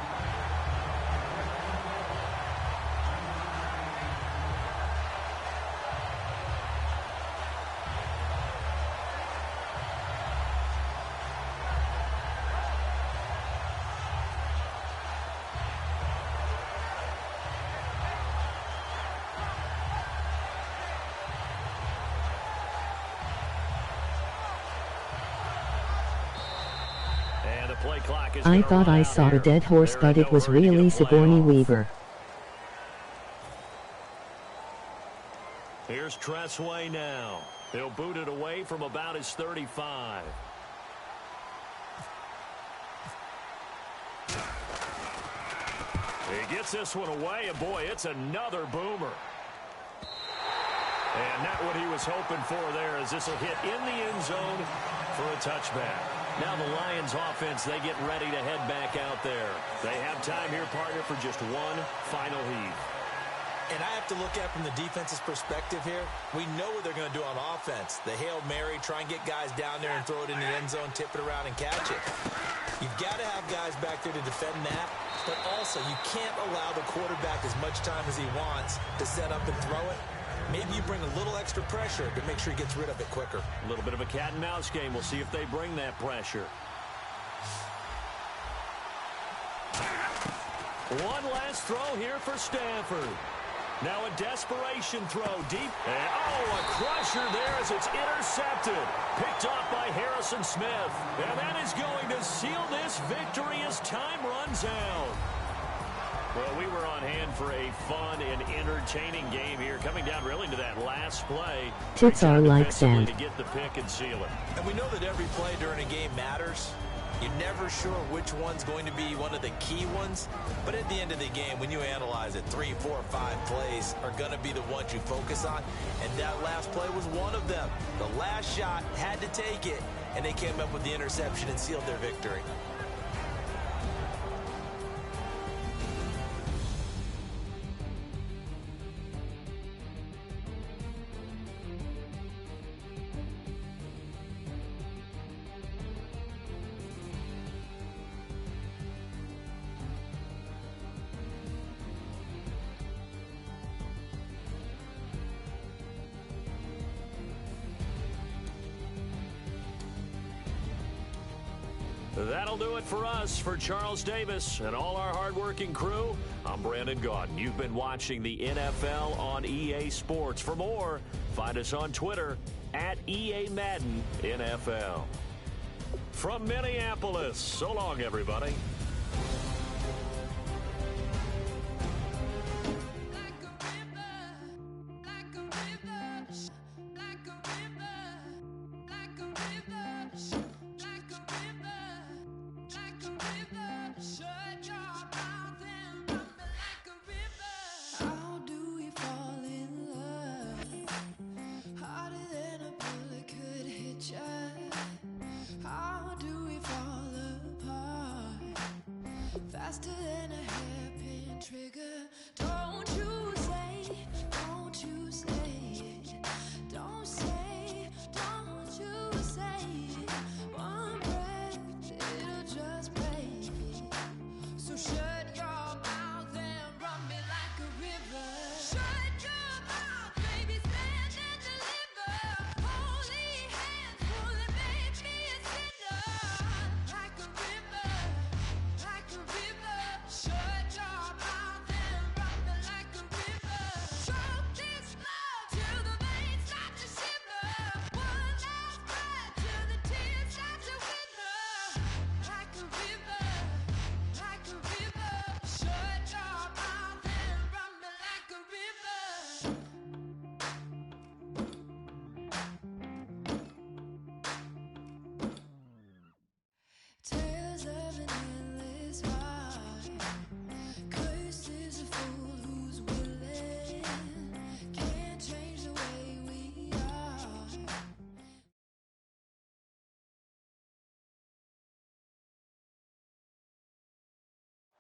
And the play clock is I gonna thought run I out saw a here. dead horse, They're but in it no was hurry to get really a play Sigourney off. Weaver. Here's Tressway now. He'll boot it away from about his 35. He gets this one away, and boy, it's another boomer. And not what he was hoping for there, as this will hit in the end zone for a touchback. Now the Lions offense, they get ready to head back out there. They have time here, partner, for just one final heave. And I have to look at from the defense's perspective here. We know what they're going to do on offense. The Hail Mary, try and get guys down there and throw it in the end zone, tip it around and catch it. You've got to have guys back there to defend that, but also you can't allow the quarterback as much time as he wants to set up and throw it. Maybe you bring a little extra pressure to make sure he gets rid of it quicker. A little bit of a cat and mouse game. We'll see if they bring that pressure. One last throw here for Stafford. Now a desperation throw deep. And, a crusher there as it's intercepted. Picked off by Harrison Smith. And that is going to seal this victory as time runs out. Well, we were on hand for a fun and entertaining game here, coming down really to that last play. Tits are like sand. To get the pick and seal it. And we know that every play during a game matters. You're never sure which one's going to be one of the key ones. But at the end of the game, when you analyze it, 3, 4, 5 plays are going to be the ones you focus on. And that last play was one of them. The last shot had to take it, and they came up with the interception and sealed their victory. That'll do it for us. For Charles Davis and all our hardworking crew, I'm Brandon Gaudin. You've been watching the NFL on EA Sports. For more, find us on Twitter at EA Madden NFL. From Minneapolis, so long, everybody. Faster than a hairpin trigger. Don't you say, don't you say it. Don't say, don't you say it. One breath, it'll just break. So shut your mouth and run me like a river. Shut your mouth, baby, stand and deliver. Holy hands, pulling, make me a sinner. Like a river, like a river. Shut your mouth and run me like a river. Choke this love till the veins start to shiver. One last breath till the tears start to wither. Like a river, like a river. Shut your mouth and run me like a river. Tales of an endless ride. Cursed is a fool who's willing. Can't change the way we are.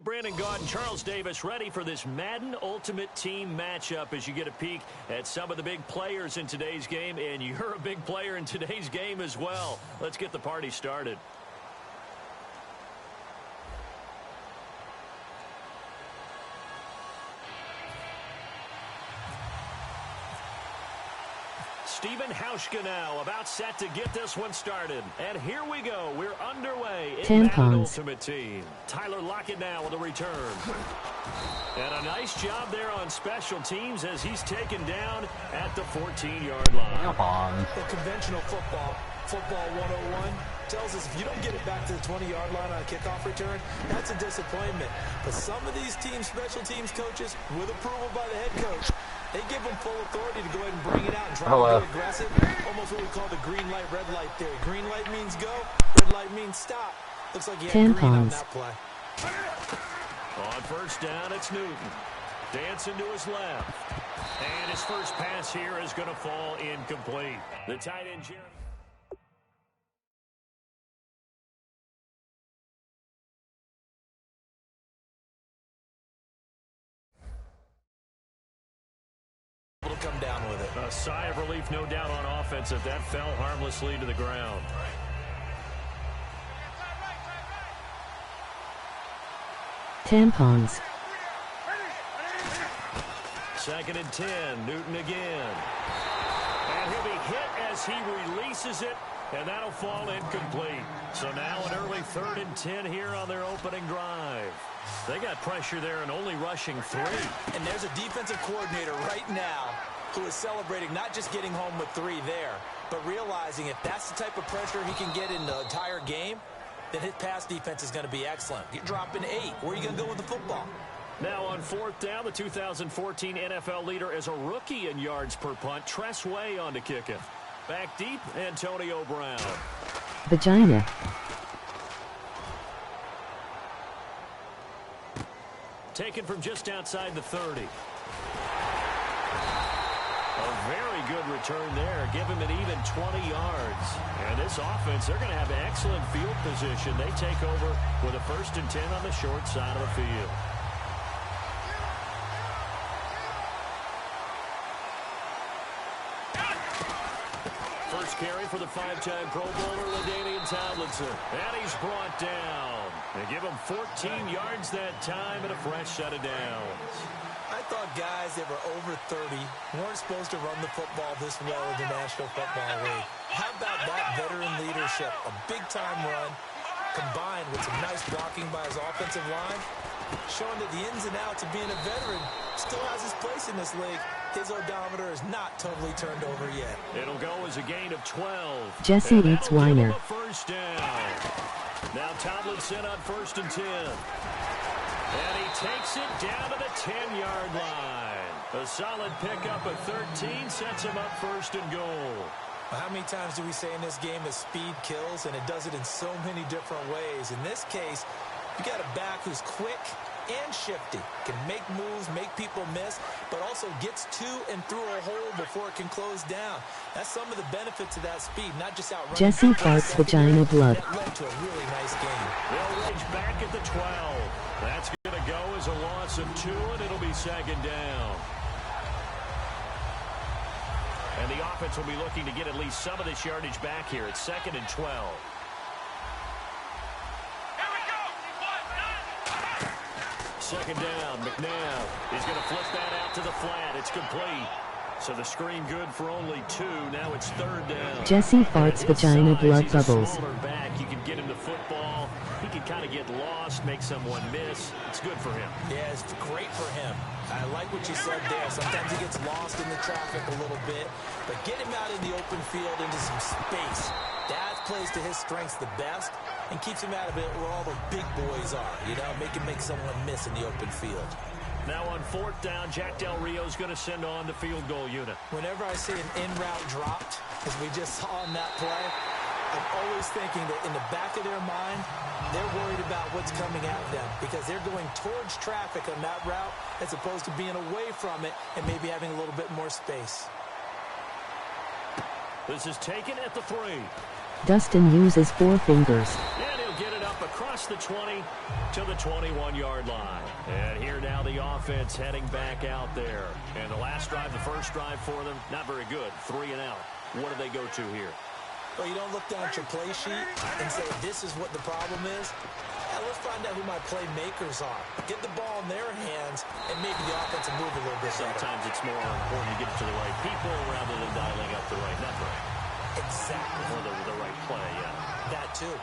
Brandon Gaudin, Charles Davis, ready for this Madden Ultimate Team matchup as you get a peek at some of the big players in today's game, and you're a big player in today's game as well. Let's get the party started. Stephen Hauschka now about set to get this one started. And here we go. We're underway in Madden Ultimate Team. Tyler Lockett now with a return. And a nice job there on special teams as he's taken down at the 14-yard line. Well, conventional football 101, tells us if you don't get it back to the 20-yard line on a kickoff return, that's a disappointment. But some of these special teams coaches, with approval by the head coach, they give them full authority to go ahead and bring it out and try to be aggressive. Almost what we call the green light, red light theory. Green light means go, red light means stop. Looks like he had green on that play. On first down, it's Newton. Dancing to his left. And his first pass here is going to fall incomplete. The tight end, Jeremy. Come down with it. A sigh of relief, no doubt, on offense if that fell harmlessly to the ground. Tampons. 2nd and 10. Newton again. And he'll be hit as he releases it, and that'll fall incomplete. So now an early 3rd and 10 here on their opening drive. They got pressure there and only rushing 3. And there's a defensive coordinator right now who is celebrating not just getting home with 3 there, but realizing if that's the type of pressure he can get in the entire game, then his pass defense is going to be excellent. You're dropping 8. Where are you going to go with the football? Now on 4th down, the 2014 NFL leader as a rookie in yards per punt, Tress Way on to kick it. Back deep, Antonio Brown. Vagina. Taken from just outside the 30. A very good return there. Give him an even 20 yards. And this offense, they're going to have excellent field position. They take over with a 1st and 10 on the short side of the field. First carry for the 5-time Pro Bowler, LaDainian Tomlinson. And he's brought down. They give him 14 yards that time and a fresh set of downs. I thought guys that were over 30 weren't supposed to run the football this well in the National Football League. How about that veteran leadership? A big-time run combined with some nice blocking by his offensive line, showing that the ins and outs of being a veteran still has his place in this league. His odometer is not totally turned over yet. It'll go as a gain of 12. Jesse eats Weiner. First down. Now Tomlinson on 1st and 10. And he takes it down to the 10-yard line. A solid pickup at 13 sets him up 1st and goal. Well, how many times do we say in this game that speed kills, and it does it in so many different ways? In this case, you got a back who's quick and shifty, can make moves, make people miss, but also gets to and through a hole before it can close down. That's some of the benefits of that speed, not just outrunning. Jesse farts vagina blood. That led to a really nice game. They'll reach back at the 12. That's going to go as a loss of 2, and it'll be 2nd down. And the offense will be looking to get at least some of this yardage back here. It's 2nd and 12. Second down, McNabb. He's going to flip that out to the flat. It's complete. So the screen good for only 2. Now it's 3rd down. Jesse farts vagina blood bubbles. Back. You can get him the football. He can kind of get lost, make someone miss. It's good for him. Yeah, it's great for him. I like what you said there. Sometimes he gets lost in the traffic a little bit, but get him out in the open field into some space. That plays to his strengths the best and keeps him out of it where all the big boys are, you know, make someone miss in the open field. Now on 4th down, Jack Del Rio's going to send on the field goal unit. Whenever I see an in-route dropped, as we just saw in that play, I'm always thinking that in the back of their mind, they're worried about what's coming at them because they're going towards traffic on that route as opposed to being away from it and maybe having a little bit more space. This is taken at the 3. Dustin uses 4 fingers. And he'll get it up across the 20 to the 21-yard line. And here now the offense heading back out there. And the last drive, the first drive for them, not very good. 3 and out. What do they go to here? Well, you don't look down at your play sheet and say, this is what the problem is. Yeah, let's find out who my playmakers are. Get the ball in their hands, and maybe the offense will move a little bit better. Sometimes it's more important to get it to the right people rather than dialing up the right number. Exactly. Or the right play, yeah. That, too.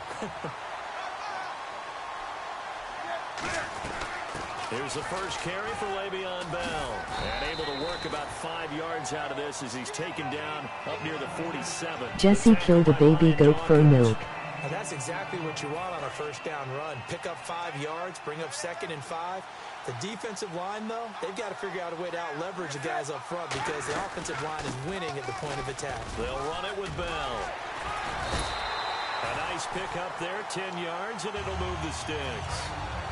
Here's the first carry for Le'Veon Bell. And able to work about 5 yards out of this as he's taken down up near the 47. Jesse killed a baby goat for milk. And that's exactly what you want on a first down run. Pick up 5 yards, bring up 2nd and 5. The defensive line, though, they've got to figure out a way to out-leverage the guys up front because the offensive line is winning at the point of attack. They'll run it with Bell. A nice pick up there, 10 yards, and it'll move the sticks.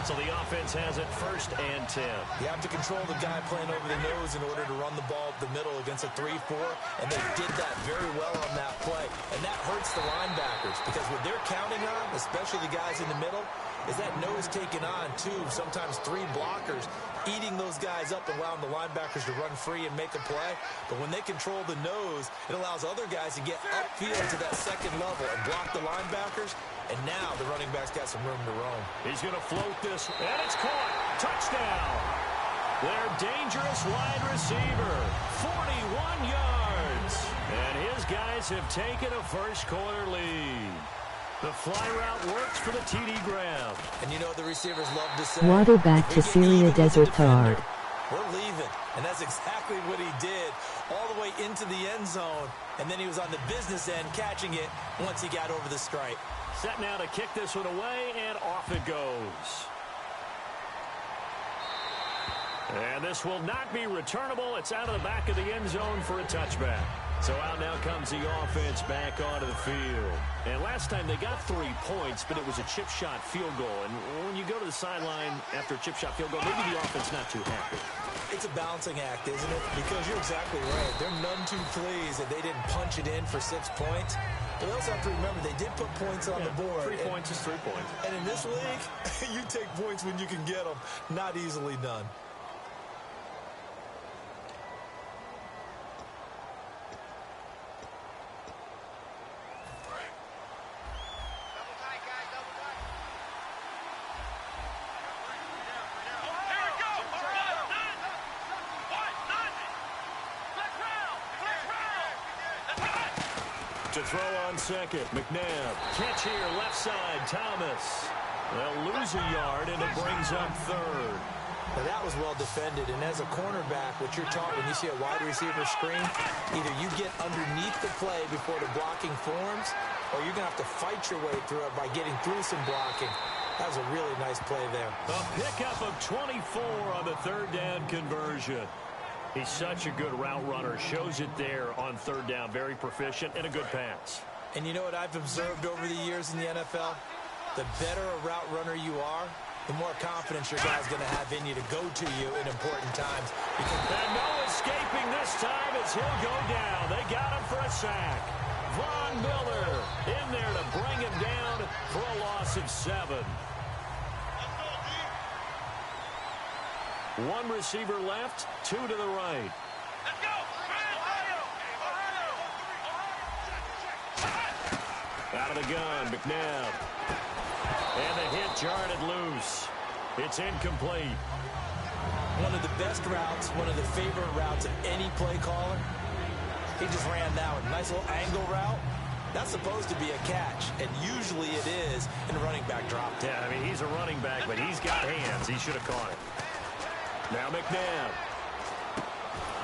So the offense has it 1st and 10. You have to control the guy playing over the nose in order to run the ball up the middle against a 3-4, and they did that very well on that play. And that hurts the linebackers because what they're counting on, especially the guys in the middle, is that nose taking on 2, sometimes 3 blockers, eating those guys up and allowing the linebackers to run free and make a play. But when they control the nose, it allows other guys to get upfield to that 2nd level and block the linebackers. And now the running back's got some room to roam. He's going to float this, and it's caught. Touchdown. Their dangerous wide receiver, 41 yards. And his guys have taken a first-quarter lead. The fly route works for the TD grab. And you know what the receivers love to say? Water back to Syria Desert Thard. We're leaving. And that's exactly what he did all the way into the end zone. And then he was on the business end catching it once he got over the stripe. Set now to kick this one away, and off it goes. And this will not be returnable. It's out of the back of the end zone for a touchback. So out now comes the offense back onto the field. And last time they got 3 points, but it was a chip shot field goal. And when you go to the sideline after a chip shot field goal, maybe the offense not too happy. It's a balancing act, isn't it? Because you're exactly right. They're none too pleased that they didn't punch it in for 6 points. But they also have to remember they did put points on the board. 3 points is 3 points. And in this league, you take points when you can get them. Not easily done. To throw on second, McNabb. Catch here, left side, Thomas. They'll lose a yard, and it brings up 3rd. Now, that was well defended, and as a cornerback, what you're taught when you see a wide receiver screen, either you get underneath the play before the blocking forms, or you're going to have to fight your way through it by getting through some blocking. That was a really nice play there. A pickup of 24 on the 3rd down conversion. He's such a good route runner. Shows it there on 3rd down. Very proficient and a good pass. And you know what I've observed over the years in the NFL? The better a route runner you are, the more confidence your guy's going to have in you to go to you in important times. And no escaping this time as he'll go down. They got him for a sack. Von Miller in there to bring him down for a loss of 7. 1 receiver left, 2 to the right. Let's go! Out of the gun, McNabb. And the hit jarred it loose. It's incomplete. One of the best routes, one of the favorite routes of any play caller. He just ran that one. Nice little angle route. That's supposed to be a catch, and usually it is in a running back drop. Yeah, I mean, he's a running back, but he's got hands. He should have caught it. Now McNabb.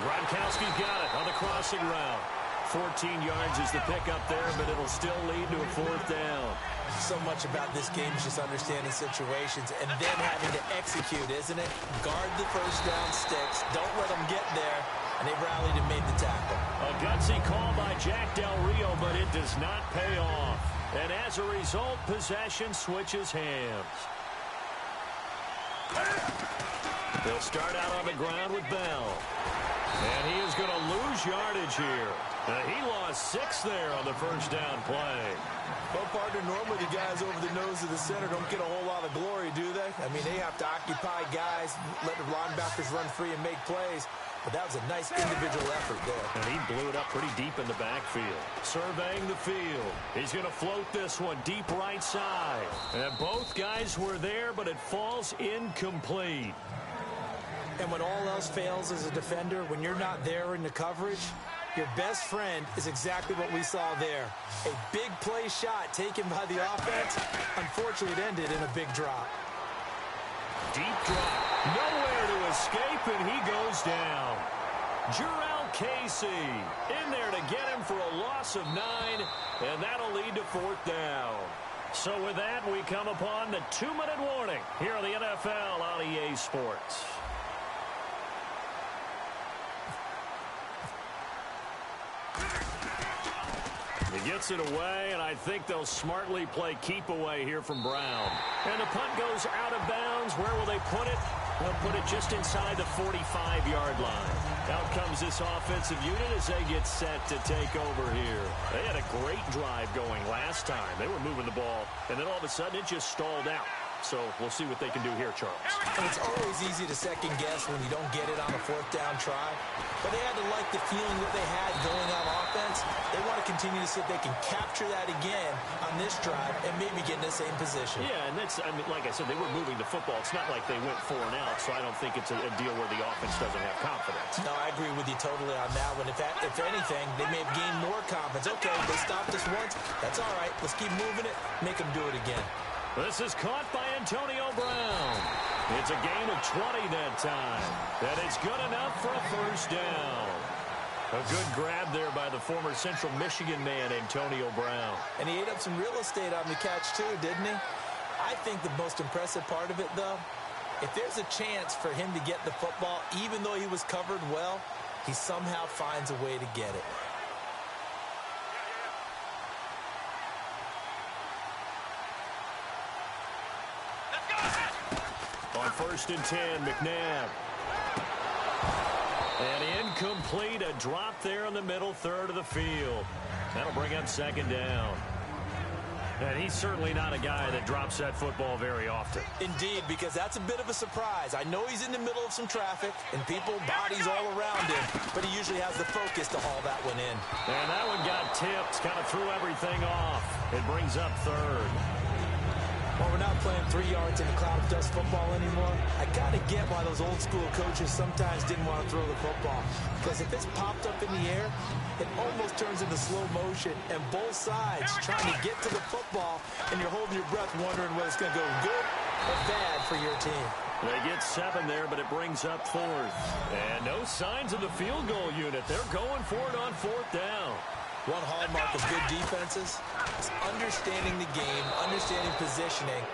Gronkowski's got it on the crossing route. 14 yards is the pickup there, but it'll still lead to a 4th down. So much about this game is just understanding situations and then having to execute, isn't it? Guard the first down sticks. Don't let them get there. And they rallied and made the tackle. A gutsy call by Jack Del Rio, but it does not pay off. And as a result, possession switches hands. They'll start out on the ground with Bell. And he is going to lose yardage here. He lost 6 there on the first down play. Well, partner, normally the guys over the nose of the center don't get a whole lot of glory, do they? I mean, they have to occupy guys, let the linebackers run free and make plays. But that was a nice individual effort there. And he blew it up pretty deep in the backfield. Surveying the field. He's going to float this one deep right side. And both guys were there, but it falls incomplete. And when all else fails as a defender, when you're not there in the coverage, your best friend is exactly what we saw there. A big play shot taken by the offense. Unfortunately, it ended in a big drop. Deep drop. Nowhere to escape, and he goes down. Jurrell Casey in there to get him for a loss of 9, and that'll lead to 4th down. So with that, we come upon the 2-minute warning here on the NFL on EA Sports. He gets it away, and I think they'll smartly play keep away here from Brown. And the punt goes out of bounds. Where will they put it? They'll put it just inside the 45-yard line. Out comes this offensive unit as they get set to take over here. They had a great drive going last time. They were moving the ball, and then all of a sudden it just stalled out. So we'll see what they can do here, Charles. And it's always easy to second guess when you don't get it on a 4th down try. But they had to like the feeling that they had going on offense. They want to continue to see if they can capture that again on this drive and maybe get in the same position. Yeah, and that's, I mean, like I said, they were moving the football. It's not like they went 4 and out, so I don't think it's a deal where the offense doesn't have confidence. No, I agree with you totally on that one. If anything, they may have gained more confidence. Okay, they stopped us once. That's all right. Let's keep moving it. Make them do it again. This is caught by Antonio Brown. It's a gain of 20 that time. That is good enough for a first down. A good grab there by the former Central Michigan man, Antonio Brown. And he ate up some real estate on the catch, too, didn't he? I think the most impressive part of it, though, if there's a chance for him to get the football, even though he was covered well, he somehow finds a way to get it. On 1st and 10, McNabb. And incomplete, a drop there in the middle third of the field. That'll bring up 2nd down. And he's certainly not a guy that drops that football very often. Indeed, because that's a bit of a surprise. I know he's in the middle of some traffic and people, bodies all around him, but he usually has the focus to haul that one in. And that one got tipped, kind of threw everything off. It brings up 3rd. Well, we're not playing 3 yards in a cloud of dust football anymore. I got to get why those old school coaches sometimes didn't want to throw the football. Because if it's popped up in the air, it almost turns into slow motion. And both sides trying to get to the football, and you're holding your breath wondering whether it's going to go good or bad for your team. They get 7 there, but it brings up 4th. And no signs of the field goal unit. They're going for it on 4th down. One hallmark of good defenses is understanding the game, understanding positioning,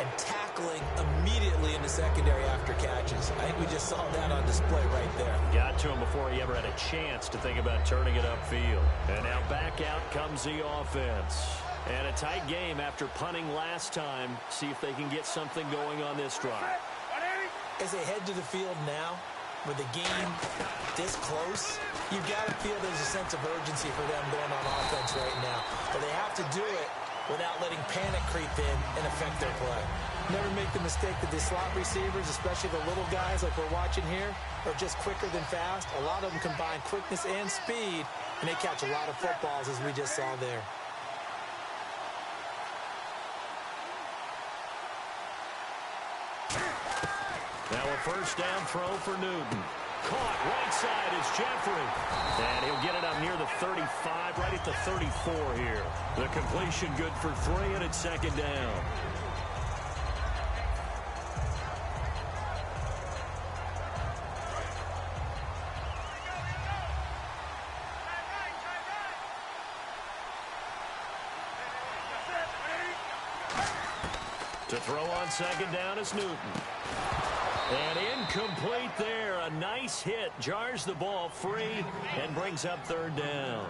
and tackling immediately in the secondary after catches. I think we just saw that on display right there. Got to him before he ever had a chance to think about turning it upfield. And now back out comes the offense. And a tight game after punting last time. See if they can get something going on this drive. As they head to the field now, with the game this close, you've got to feel there's a sense of urgency for them going on offense right now. But they have to do it without letting panic creep in and affect their play. Never make the mistake that the slot receivers, especially the little guys like we're watching here, are just quicker than fast. A lot of them combine quickness and speed, and they catch a lot of footballs, as we just saw there. Now a first down throw for Newton. Caught right side is Jeffrey. And he'll get it up near the 35, right at the 34 here. The completion good for 3, and it's 2nd down. To throw on 2nd down is Newton. And incomplete there. A nice hit. Jars the ball free and brings up 3rd down.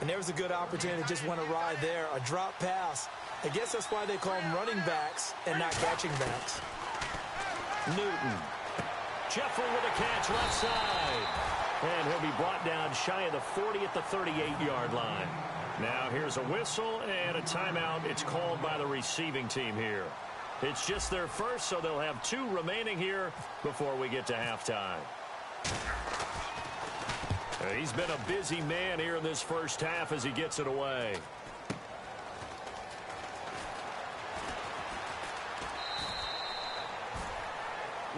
And there was a good opportunity that just went awry there. A drop pass. I guess that's why they call them running backs and not catching backs. Newton. Jeffrey with a catch left side. And he'll be brought down shy of the 40 at the 38-yard line. Now here's a whistle and a timeout. It's called by the receiving team here. It's just their first, so they'll have 2 remaining here before we get to halftime. He's been a busy man here in this first half as he gets it away.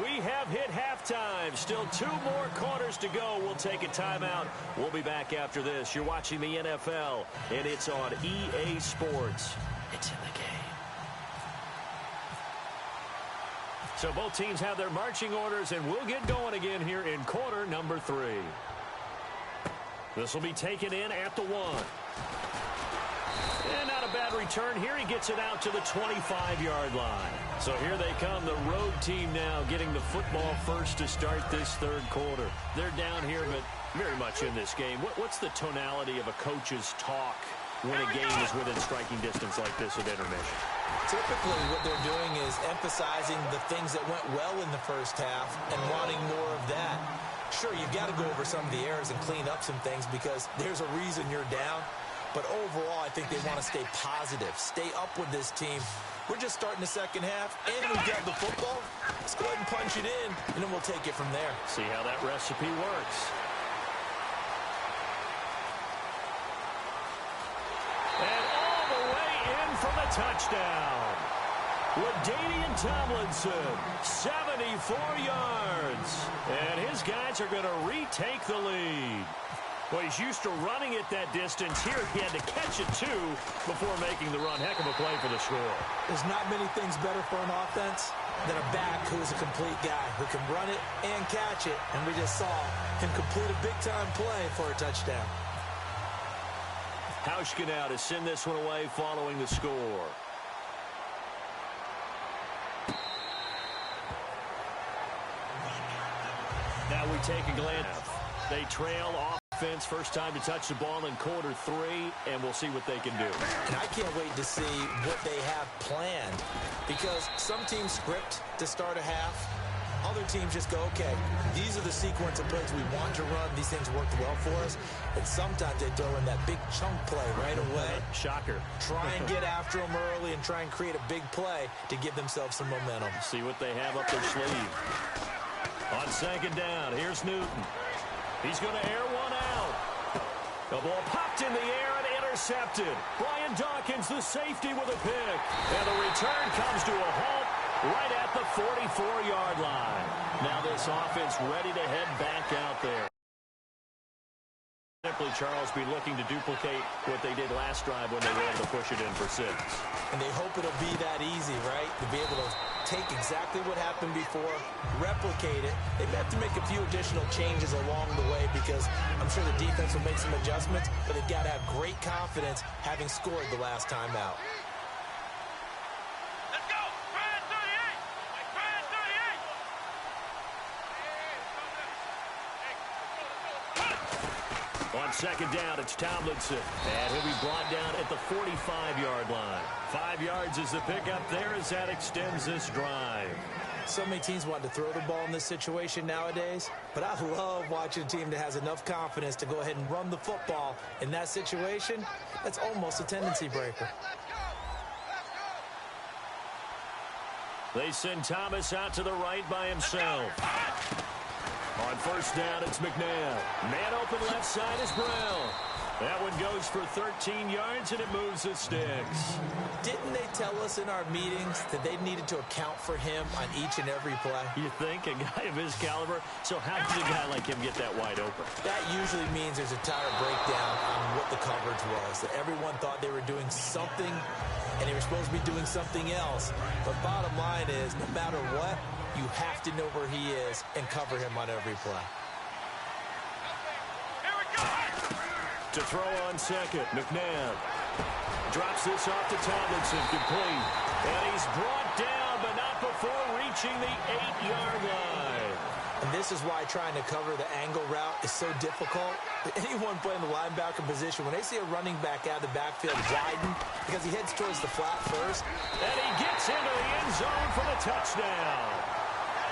We have hit halftime. Still 2 more quarters to go. We'll take a timeout. We'll be back after this. You're watching the NFL, and it's on EA Sports. It's in the game. So both teams have their marching orders, and we'll get going again here in quarter number 3. This will be taken in at the 1. And not a bad return here. He gets it out to the 25-yard line. So here they come, the road team now getting the football first to start this third quarter. They're down here, but very much in this game. What's the tonality of a coach's talk when a game is within striking distance like this at intermission? Typically, what they're doing is emphasizing the things that went well in the first half and wanting more of that. Sure, you've got to go over some of the errors and clean up some things because there's a reason you're down. But overall, I think they want to stay positive, stay up with this team. We're just starting the second half, and we've got the football. Let's go ahead and punch it in, and then we'll take it from there. See how that recipe works. And all the way in for the touchdown. LaDainian Tomlinson, 74 yards. And his guys are going to retake the lead. Well, he's used to running it that distance. Here he had to catch it, too, before making the run. Heck of a play for the score. There's not many things better for an offense than a back who's a complete guy who can run it and catch it. And we just saw him complete a big-time play for a touchdown. Hauschka now to send this one away following the score. Now we take a glance. They trail offense, first time to touch the ball in quarter 3, and we'll see what they can do. And I can't wait to see what they have planned because some teams script to start a half. Other teams just go, okay, these are the sequence of plays we want to run. These things worked well for us. And sometimes they throw in that big chunk play right away. Shocker. Try and get after them early and try and create a big play to give themselves some momentum. See what they have up their sleeve. On second down, here's Newton. He's going to air one out. The ball popped in the air and intercepted. Brian Dawkins, the safety, with a pick. And the return comes to a halt right at the 44-yard line. Now this offense ready to head back out there. Simply, Charles, be looking to duplicate what they did last drive when they were able to push it in for 6. And they hope it'll be that easy, right? To be able to take exactly what happened before, replicate it. They may have to make a few additional changes along the way because I'm sure the defense will make some adjustments, but they've got to have great confidence having scored the last time out. Let's go! Brand 38! Brand 38! On second down, it's Tomlinson. And he'll be brought down at the 45-yard line. 5 yards is the pickup there as that extends this drive. So many teams want to throw the ball in this situation nowadays, but I love watching a team that has enough confidence to go ahead and run the football in that situation. That's almost a tendency breaker. They send Thomas out to the right by himself. On first down, it's McNabb. Man open left side is Brown. That one goes for 13 yards, and it moves the sticks. Didn't they tell us in our meetings that they needed to account for him on each and every play? You think? A guy of his caliber? So how does a guy like him get that wide open? That usually means there's a tire breakdown on what the coverage was. That everyone thought they were doing something, and they were supposed to be doing something else. But bottom line is, no matter what, you have to know where he is and cover him on every play. To throw on second, McNabb drops this off to Tomlinson, complete. And he's brought down, but not before reaching the 8-yard line. And this is why trying to cover the angle route is so difficult. Anyone playing the linebacker position, when they see a running back out of the backfield widen, because he heads towards the flat first. And he gets into the end zone for the touchdown.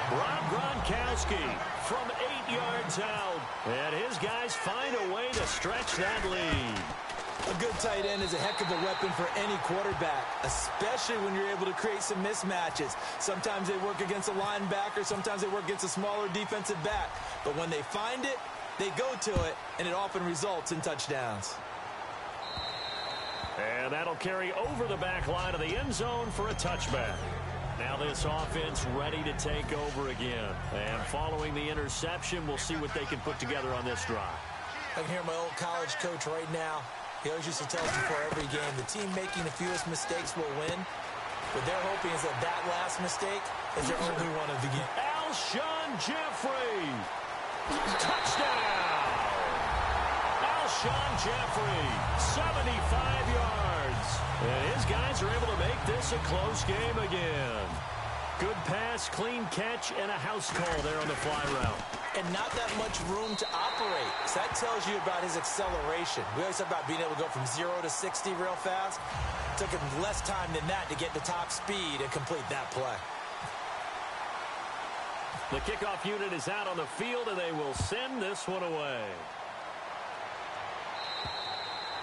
Rob Gronkowski from 8 yards out. And his guys find a way to stretch that lead. A good tight end is a heck of a weapon for any quarterback, especially when you're able to create some mismatches. Sometimes they work against a linebacker, sometimes they work against a smaller defensive back. But when they find it, they go to it, and it often results in touchdowns. And that'll carry over the back line of the end zone for a touchback. Now this offense ready to take over again. And following the interception, we'll see what they can put together on this drive. I can hear my old college coach right now. He always used to tell us before every game, the team making the fewest mistakes will win. What they're hoping is that that last mistake is their only one of the game. Alshon Jeffrey. Touchdown. Alshon Jeffrey, 75 yards. And his guys are able to make this a close game again. Good pass, clean catch, and a house call there on the fly route. And not that much room to operate. So that tells you about his acceleration. We always talk about being able to go from 0 to 60 real fast. It took him less time than that to get the top speed and complete that play. The kickoff unit is out on the field, and they will send this one away.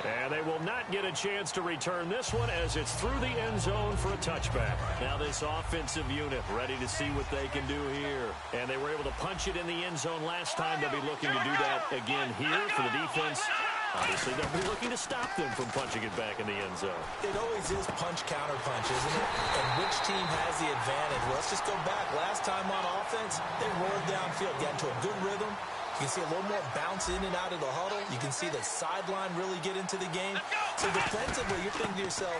And they will not get a chance to return this one as it's through the end zone for a touchback. Now this offensive unit ready to see what they can do here. And they were able to punch it in the end zone last time. They'll be looking to do that again here for the defense. Obviously, they'll be looking to stop them from punching it back in the end zone. It always is punch-counter-punch, isn't it? And which team has the advantage? Well, let's just go back. Last time on offense, they rolled downfield, got into a good rhythm. You can see a little more bounce in and out of the huddle. You can see the sideline really get into the game. So defensively, you're thinking to yourself,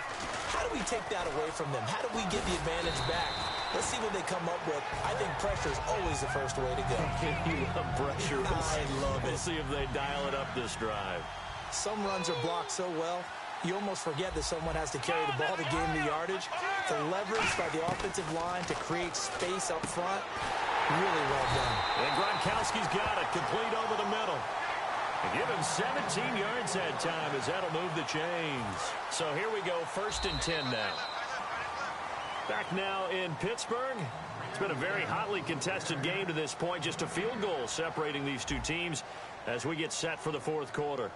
how do we take that away from them? How do we get the advantage back? Let's see what they come up with. I think pressure is always the first way to go. You love pressure. I love it. We'll see if they dial it up this drive. Some runs are blocked so well, you almost forget that someone has to carry the ball to gain the yardage. The leverage by the offensive line to create space up front, really well done. And Gronkowski's got it, complete over the middle. And give him 17 yards that time as that'll move the chains. So here we go, 1st and 10 now. Back now in Pittsburgh. It's been a very hotly contested game to this point. Just a field goal separating these two teams as we get set for the 4th quarter.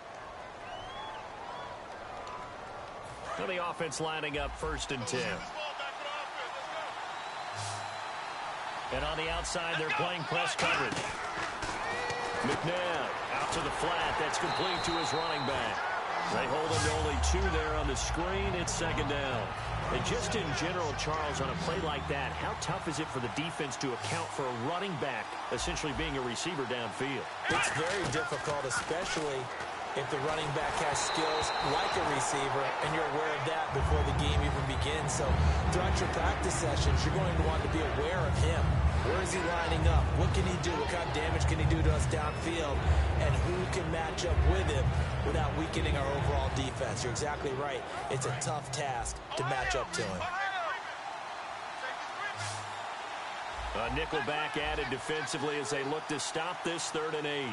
Now the offense lining up 1st and 10. And on the outside, they're playing press coverage. McNabb out to the flat. That's complete to his running back. They hold him to only 2 there on the screen. It's 2nd down. And just in general, Charles, on a play like that, how tough is it for the defense to account for a running back essentially being a receiver downfield? It's very difficult, especially if the running back has skills like a receiver, and you're aware of that before the game even begins. So throughout your practice sessions, you're going to want to be aware of him. Where is he lining up? What can he do? What kind of damage can he do to us downfield? And who can match up with him without weakening our overall defense? You're exactly right. It's a tough task to match up to him. A nickel back added defensively as they look to stop this 3rd and 8.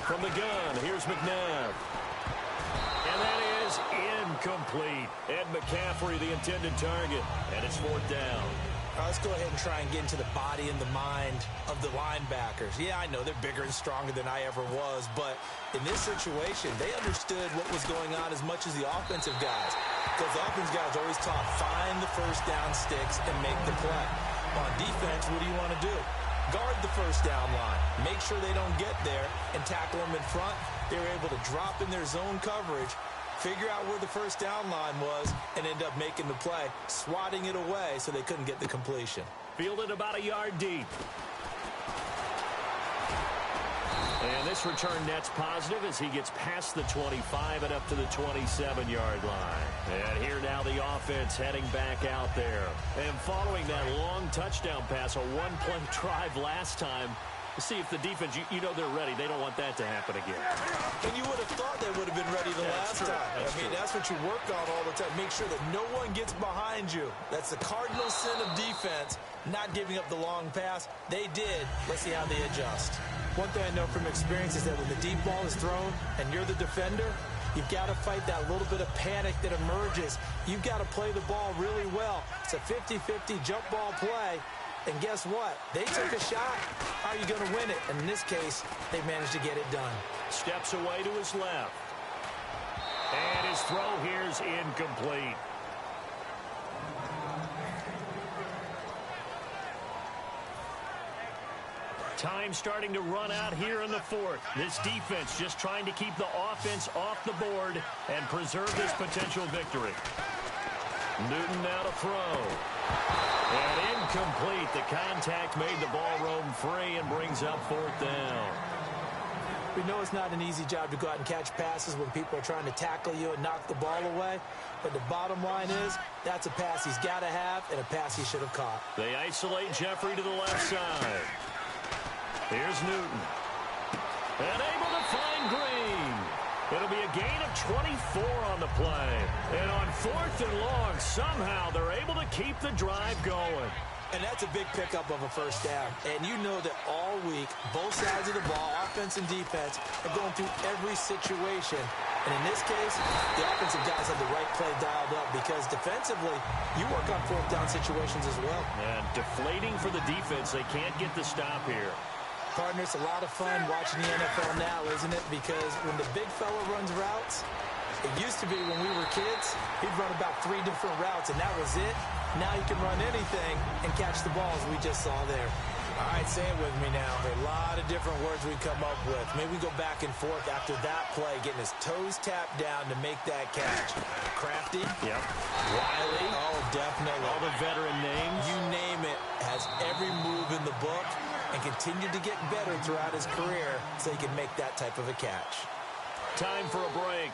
From the gun, here's McNabb. And that is incomplete. Ed McCaffrey, the intended target, and it's 4th down. Let's go ahead and try and get into the body and the mind of the linebackers. Yeah, I know they're bigger and stronger than I ever was, but in this situation, they understood what was going on as much as the offensive guys. Because the offensive guys always taught, find the first down sticks and make the play. On defense, what do you want to do? Guard the first down line. Make sure they don't get there and tackle them in front. They were able to drop in their zone coverage, figure out where the first down line was, and end up making the play, swatting it away so they couldn't get the completion. Fielded about a yard deep. And this return net's positive as he gets past the 25 and up to the 27-yard line. And here now the offense heading back out there. And following that long touchdown pass, a one-play drive last time, to see if the defense, you know they're ready. They don't want that to happen again. And you would have thought they would have been ready the last time. That's what you work on all the time. Make sure that no one gets behind you. That's the cardinal sin of defense, not giving up the long pass. They did. Let's see how they adjust. One thing I know from experience is that when the deep ball is thrown and you're the defender, you've got to fight that little bit of panic that emerges. You've got to play the ball really well. It's a 50-50 jump ball play. And guess what? They took a shot. How are you going to win it? And in this case, they managed to get it done. Steps away to his left. And his throw here's incomplete. Time starting to run out here in the 4th. This defense just trying to keep the offense off the board and preserve this potential victory. Newton now to throw. And incomplete. The contact made the ball roam free and brings up 4th down. We know it's not an easy job to go out and catch passes when people are trying to tackle you and knock the ball away. But the bottom line is, that's a pass he's got to have and a pass he should have caught. They isolate Jeffrey to the left side. Here's Newton. And able to find Green. It'll be a gain of 24 on the play. And on 4th and long, somehow they're able to keep the drive going. And that's a big pickup of a first down. And you know that all week, both sides of the ball, offense and defense, are going through every situation. And in this case, the offensive guys have the right play dialed up because defensively, you work on 4th down situations as well. And deflating for the defense. They can't get the stop here. Partner, it's a lot of fun watching the NFL now, isn't it? Because when the big fella runs routes, it used to be when we were kids, he'd run about 3 different routes, and that was it. Now he can run anything and catch the balls we just saw there. All right, say it with me now. There are a lot of different words we come up with. Maybe we go back and forth after that play, getting his toes tapped down to make that catch. Crafty. Yep. Wiley. Oh, definitely. All the veteran names. You name it. Has every move in the book and continued to get better throughout his career so he can make that type of a catch. Time for a break.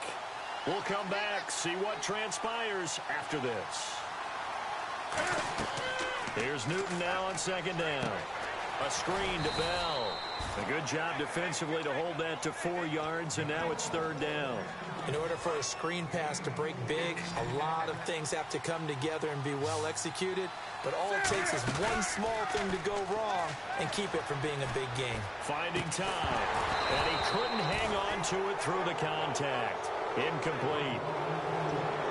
We'll come back, see what transpires after this. Here's Newton now on 2nd down. A screen to Bell. A good job defensively to hold that to 4 yards, and now it's 3rd down. In order for a screen pass to break big, a lot of things have to come together and be well executed, but all it takes is one small thing to go wrong and keep it from being a big game. Finding time, and he couldn't hang on to it through the contact. Incomplete.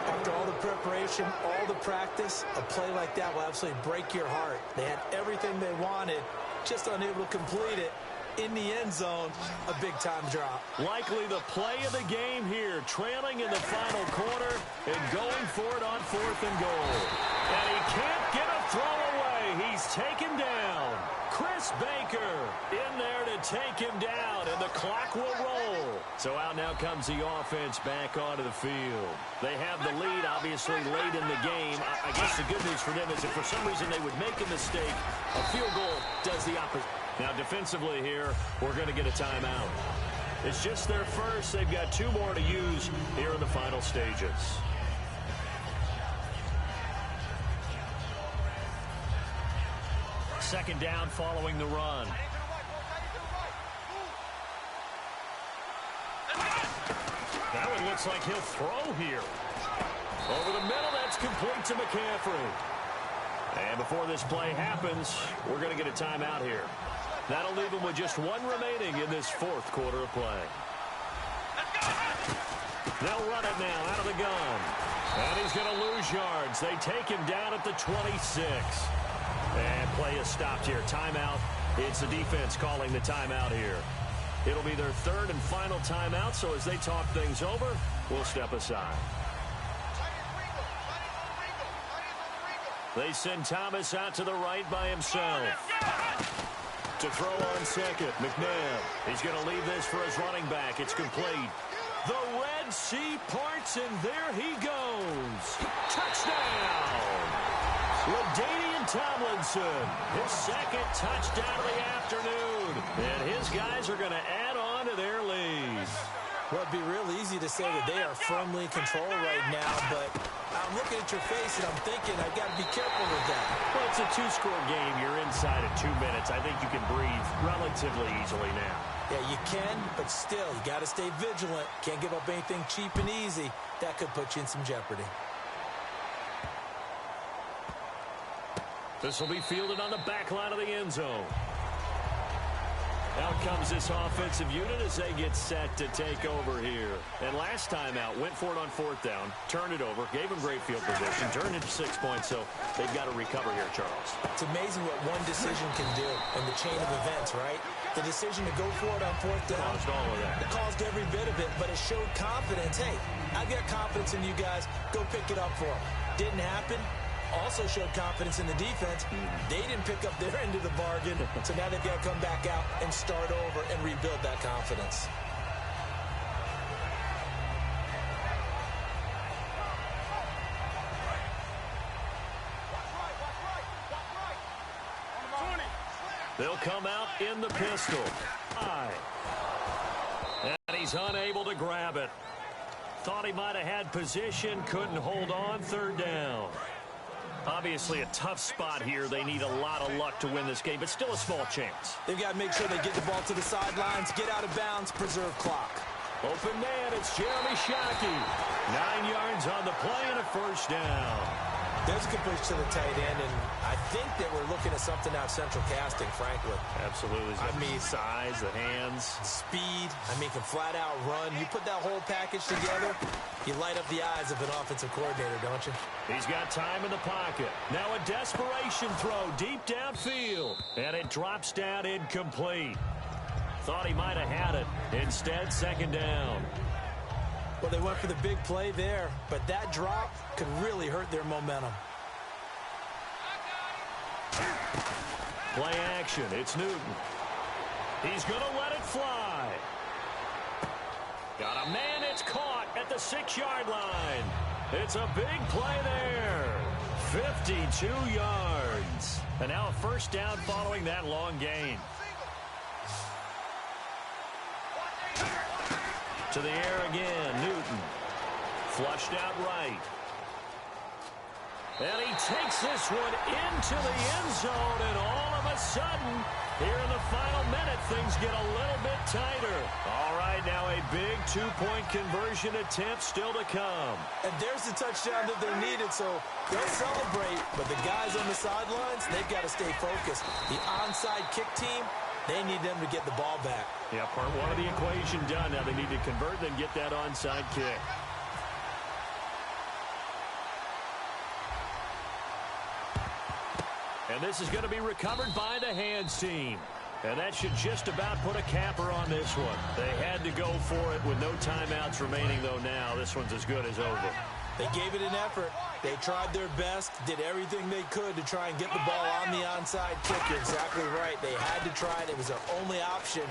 After all the preparation, all the practice, a play like that will absolutely break your heart. They had everything they wanted, just unable to complete it. In the end zone, a big-time drop. Likely the play of the game here, trailing in the final quarter and going for it on 4th and goal. And he can't get a throw away. He's taken down. Chris Baker in there to take him down, and the clock will roll. So out now comes the offense back onto the field. They have the lead, obviously, late in the game. I guess the good news for them is if for some reason they would make a mistake, a field goal does the opposite. Now, defensively here, we're going to get a timeout. It's just their first. They've got 2 more to use here in the final stages. Second down following the run. That one looks like he'll throw here. Over the middle, that's complete to McCaffrey. And before this play happens, we're going to get a timeout here. That'll leave him with just 1 remaining in this 4th quarter of play. They'll run it now out of the gun. And he's going to lose yards. They take him down at the 26. And play is stopped here. Timeout. It's the defense calling the timeout here. It'll be their 3rd and final timeout, so as they talk things over, we'll step aside. They send Thomas out to the right by himself. To throw on 2nd, McNabb. He's going to leave this for his running back. It's complete. The Red Sea parts, and there he goes. Touchdown! LaDainian Tomlinson, his 2nd touchdown of the afternoon. And his guys are going to add on to their lead. Well, it'd be real easy to say that they are firmly in control right now, but I'm looking at your face and I'm thinking I've got to be careful with that. Well, it's a 2-score game. You're inside at 2 minutes. I think you can breathe relatively easily now. Yeah, you can, but still, you got to stay vigilant. Can't give up anything cheap and easy. That could put you in some jeopardy. This will be fielded on the back line of the end zone. Out comes this offensive unit as they get set to take over here. And last time out, went for it on 4th down, turned it over, gave them great field position, turned it to 6 points, so they've got to recover here, Charles. It's amazing what one decision can do in the chain of events, right? The decision to go for it on 4th down. Caused all of that. It caused every bit of it, but it showed confidence. Hey, I've got confidence in you guys. Go pick it up for them. Didn't happen. Also showed confidence in the defense. They didn't pick up their end of the bargain, so now they've got to come back out and start over and rebuild that confidence. They'll come out in the pistol. And he's unable to grab it. Thought he might have had position, couldn't hold on, 3rd down. Obviously a tough spot here. They need a lot of luck to win this game, but still a small chance. They've got to make sure they get the ball to the sidelines, get out of bounds, preserve clock. Open man, it's Jeremy Shockey. 9 yards on the play and a first down. There's a completion to the tight end, and I think that we're looking at something out central casting, frankly. Absolutely. I mean, size, the hands. Speed, can flat out run. You put that whole package together, you light up the eyes of an offensive coordinator, don't you? He's got time in the pocket. Now a desperation throw deep downfield, and it drops down incomplete. Thought he might have had it. Instead, second down. Well, they went for the big play there, but that drop could really hurt their momentum. Play action. It's Newton. He's going to let it fly. Got a man. It's caught at the 6-yard line. It's a big play there. 52 yards. And now a first down following that long gain. To the air again, Newton. Flushed out right. And he takes this one into the end zone, and all of a sudden, here in the final minute, things get a little bit tighter. All right, now a big two-point conversion attempt still to come. And there's the touchdown that they needed, so they'll celebrate. But the guys on the sidelines, they've got to stay focused. The onside kick team, they need them to get the ball back. Yeah, part one of the equation done. Now they need to convert and get that onside kick. And this is going to be recovered by the hands team. And that should just about put a capper on this one. They had to go for it with no timeouts remaining, though now. This one's as good as over. They gave it an effort. They tried their best, did everything they could to try and get the ball on the onside kick. You're exactly right. They had to try it. It was their only option.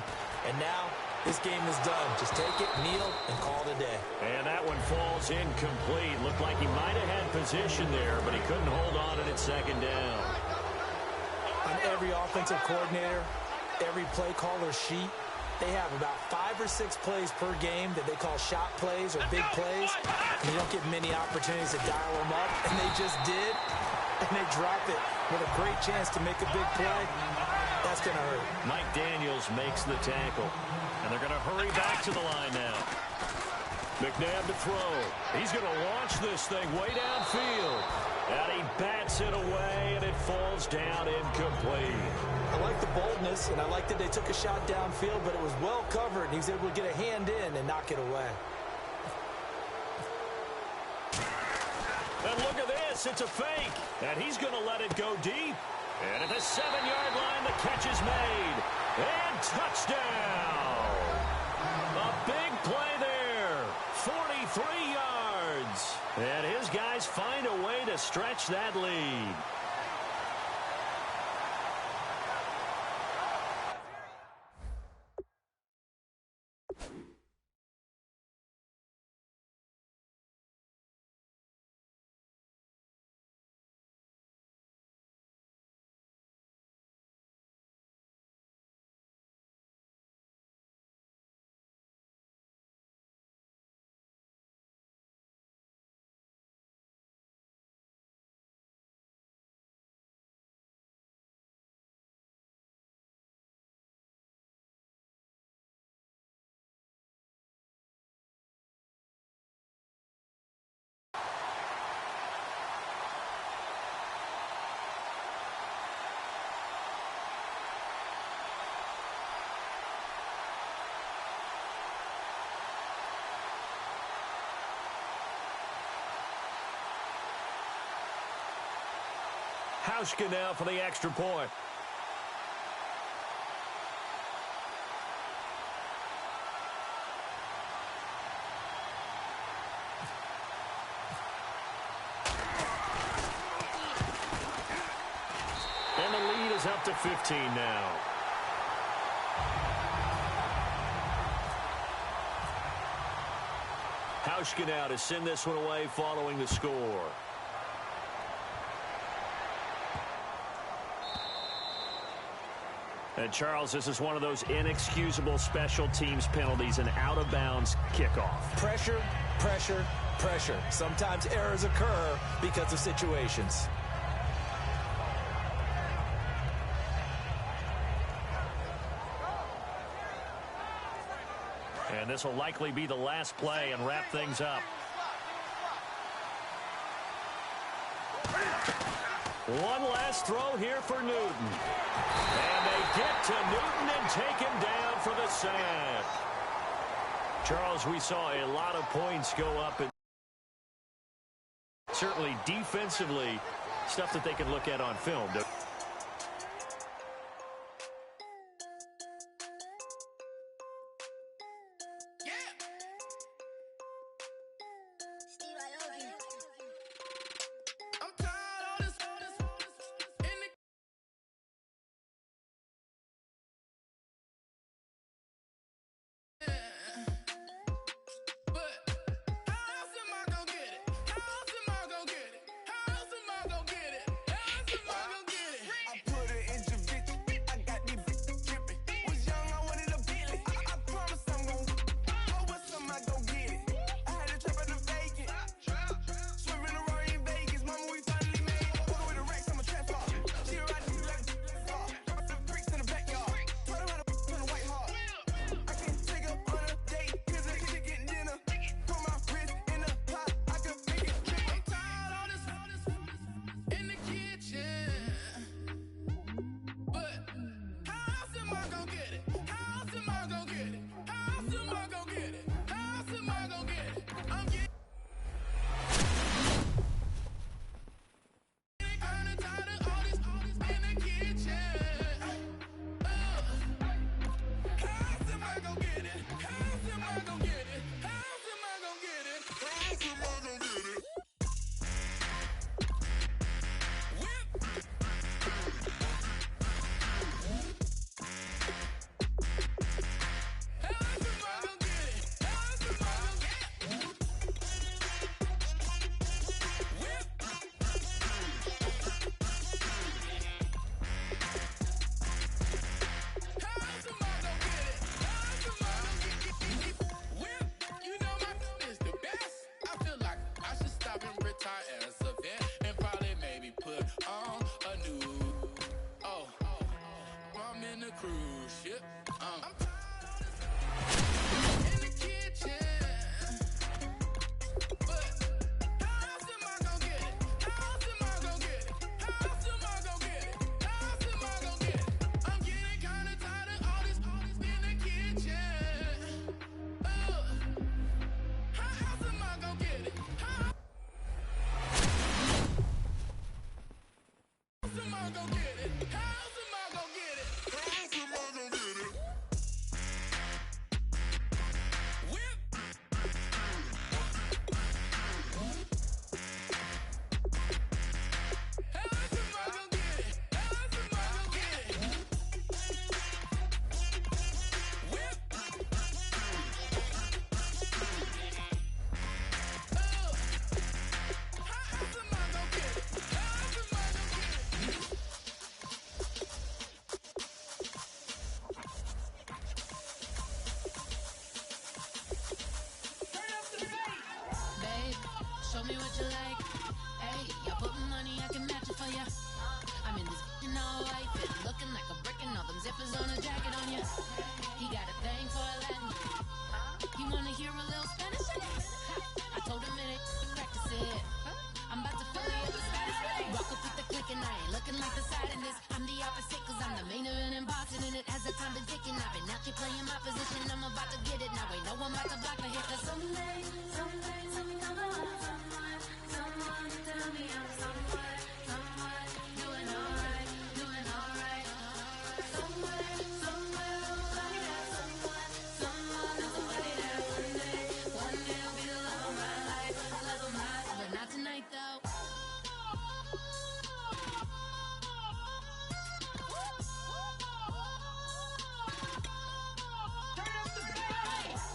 And now this game is done. Just take it, kneel, and call it a day. And that one falls incomplete. Looked like he might have had position there, but he couldn't hold on at second down. On every offensive coordinator, every play caller sheet, they have about 5 or 6 plays per game that they call shot plays or big plays. And you don't get many opportunities to dial them up, and they just did. And they drop it with a great chance to make a big play. That's going to hurt. Mike Daniels makes the tackle. And they're going to hurry back to the line now. McNabb to throw. He's going to launch this thing way downfield. And he bats it away, and it falls down incomplete. I like the boldness, and I like that they took a shot downfield, but it was well covered, and he was able to get a hand in and knock it away. And look at this. It's a fake. And he's going to let it go deep. And at the 7-yard line, the catch is made. And touchdown. A big play there. 43 yards. And his guys find a way to stretch that lead. Hauschka now for the extra point. And the lead is up to 15 now. Hauschka now to send this one away following the score. And Charles, this is one of those inexcusable special teams penalties, an out-of-bounds kickoff. Pressure, pressure, pressure. Sometimes errors occur because of situations. And And this will likely be the last play and wrap things up. One last throw here for Newton. And they get to Newton and take him down for the sack. Charles, we saw a lot of points go up. And certainly defensively, stuff that they can look at on film. Show me what you like. Hey, you put money, I can match it for ya. I'm in this all white fit, looking like a brick and all them zippers on a jacket on ya. He got a thing for a Latin. He wanna hear a little Spanish? I told him it ain't practice it. I'm about to fill you with Spanish. Rock up with the click and I ain't looking like the side in this. I'm the opposite cause I'm the main event in boxing and it has the time been ticking. I've been out here playing my position, I'm about to get it. Now ain't no one about to block my hit cause someday I'm gonna someone tell me I'm someone doing alright. Somewhere, somebody that someone is somebody that one day will be the love of my life, but not tonight though.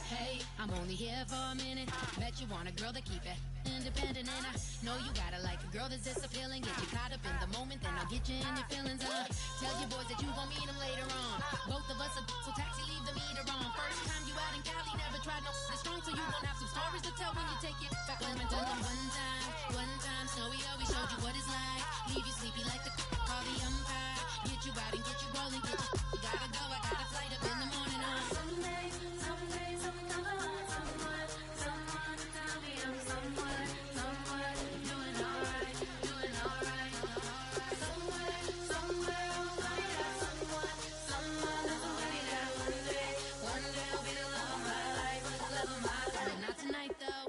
Hey, I'm only here for a minute. Bet you want a girl to keep it independent, and I know you gotta like a girl that's this appealing. Get you caught up in the moment, then I'll get you in your feelings. Tell your boys that you gon' meet them later on. Both of us are so taxi, leave the meter on. First time you out in Cali, never tried no strong, so you gon' have some stories to tell when you take it back home and tell them one time, Snowy always showed you what it's like. Leave you sleepy like the call the umpire. Get you out and get you rolling, you gotta go, I got a flight up in the morning on. Someday, Someone to tell me I'm someone doing alright. Somewhere I'll find out someone, somebody that one day I'll be the love of my life, but not tonight though.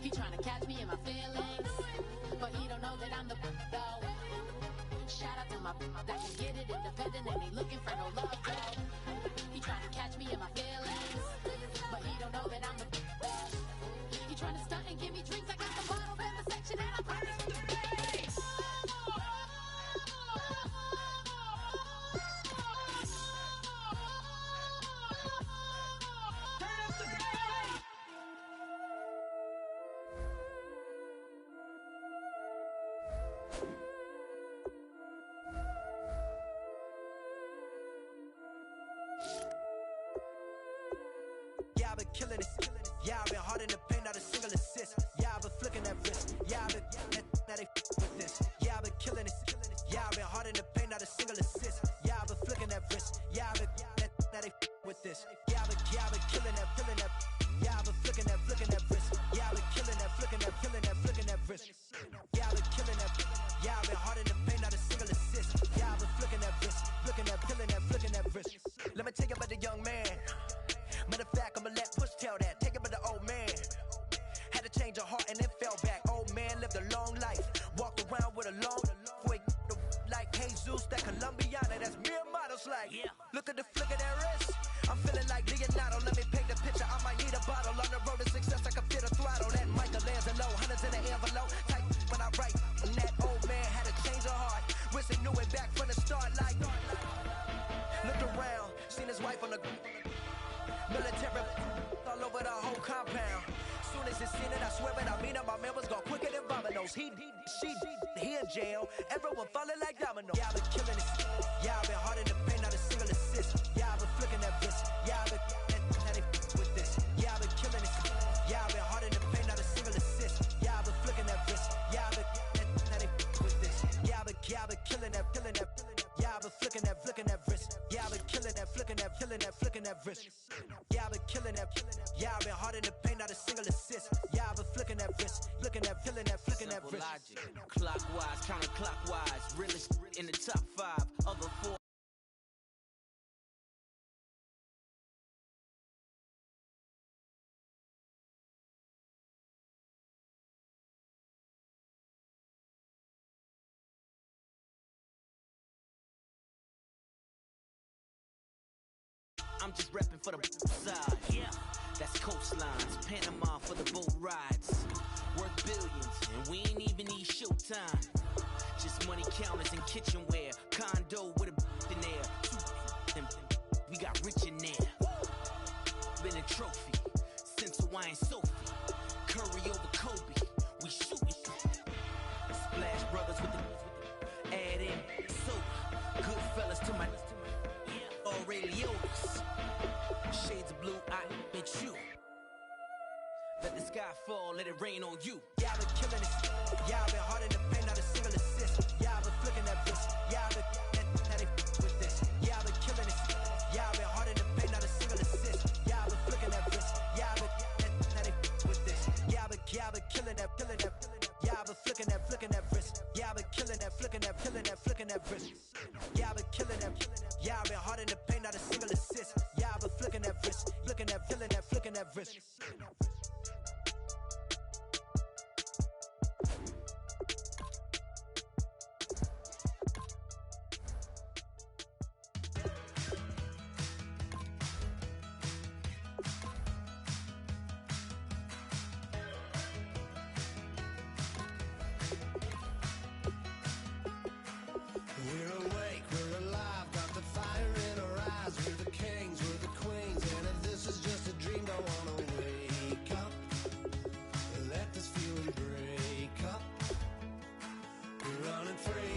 He trying to catch me in my feelings, but he don't know that I'm the though. Shout out to my that can get it independent and ain't looking for no love though. He trying to catch me in my feelings, but he don't know that I'm the though. He trying to stunt and give me drinks. I got the bottle in the section and I promise to pay. Yeah, I've been killing it. Yeah, I've been hard in the paint, not a single assist. Yeah, I've been flicking that wrist. Yeah, I've been that they with this. Yeah, I've been killing it. Yeah, I've been hard in the paint, not a single assist. Yeah, I've been flicking that wrist. Yeah, I've been that they with this. Yeah, I've been killing that. Yeah, I've been flicking that wrist. Yeah, I've been killing that, flicking that wrist. Yeah, I've been killing that. Yeah, I've been hard in the paint, not a single assist. Yeah, I've been flicking that wrist, flicking that wrist. Let me tell you about the young man. Matter of fact, I'ma let Push tell that. Take it by the old man. Had to change her heart and then fell back. Old man lived a long life. Walked around with a long wig like Jesus, that Colombiana. That's mere models like. Yeah. Look at the flick of that wrist. I'm feeling like Leonardo. Let me paint the picture. I might need a bottle. On the road to success, I can fit a throttle. That Michelangelo, hundreds in the envelope. Type when I write. And that old man had to change her heart. Wish he knew it back from the start. Like, looked around, seen his wife on the military all over the whole compound. Soon as he seen it, I swear it, I mean it, my man was gone quicker than Domino's. He in jail, everyone falling like dominoes. Yeah, I've been killing it. Yeah, I've been hard in the paint, not a single assist. Yeah, I've been flicking that wrist. Yeah, I've been that they with this. Yeah, I've been killing it. Yeah, I've been hard in the paint, not a single assist. Yeah, I've been flicking that wrist. Yeah, I've been that they with this. Yeah, I've been killing that. Yeah, I've been flicking that wrist. Yeah, I've been killing that, flicking that wrist. Yeah, I've been killing that. Yeah, I've been hard in the paint, not a single assist. Yeah, I've been flicking that wrist, flicking that wrist. Logic, clockwise, counterclockwise, realest in the top 5. Other 4. I'm just repping for the side. Yeah, that's coastlines, Panama for the boat rides. Worth billions, and we ain't even need showtime. Just money counters and kitchenware. Condo with a in there. We got rich in there. Been a trophy since Hawaiian Sophie. Curry over Kobe. We shooting. Splash Brothers with the add in soda. Good fellas to my Aurelio's. Shades of blue, I met you. Let the sky fall, let it rain on you. Yeah, I've been killing it. Yeah, I've been hard in the paint, not a single assist. Yeah, I've been flicking that wrist. Yeah, I've been that they with this. Yeah, I've been killing it. Yeah, I've been hard in the paint, not a single assist. Yeah, I've been flicking that wrist. Yeah, I've been that they with this. Yeah, I've been killing that. Yeah, I've been flicking that wrist. Yeah, I've been killing that, flicking that wrist. Yeah, I've been killing that. Yeah, I've been hard in the paint, not a single assist. Yeah, I've been flicking that wrist, flicking that wrist. We're awake, we're alive, got the fire in our eyes. We're the kings, we're the queens, and if this is just a dream, don't wanna wake up. Let this feeling break up. We're running free.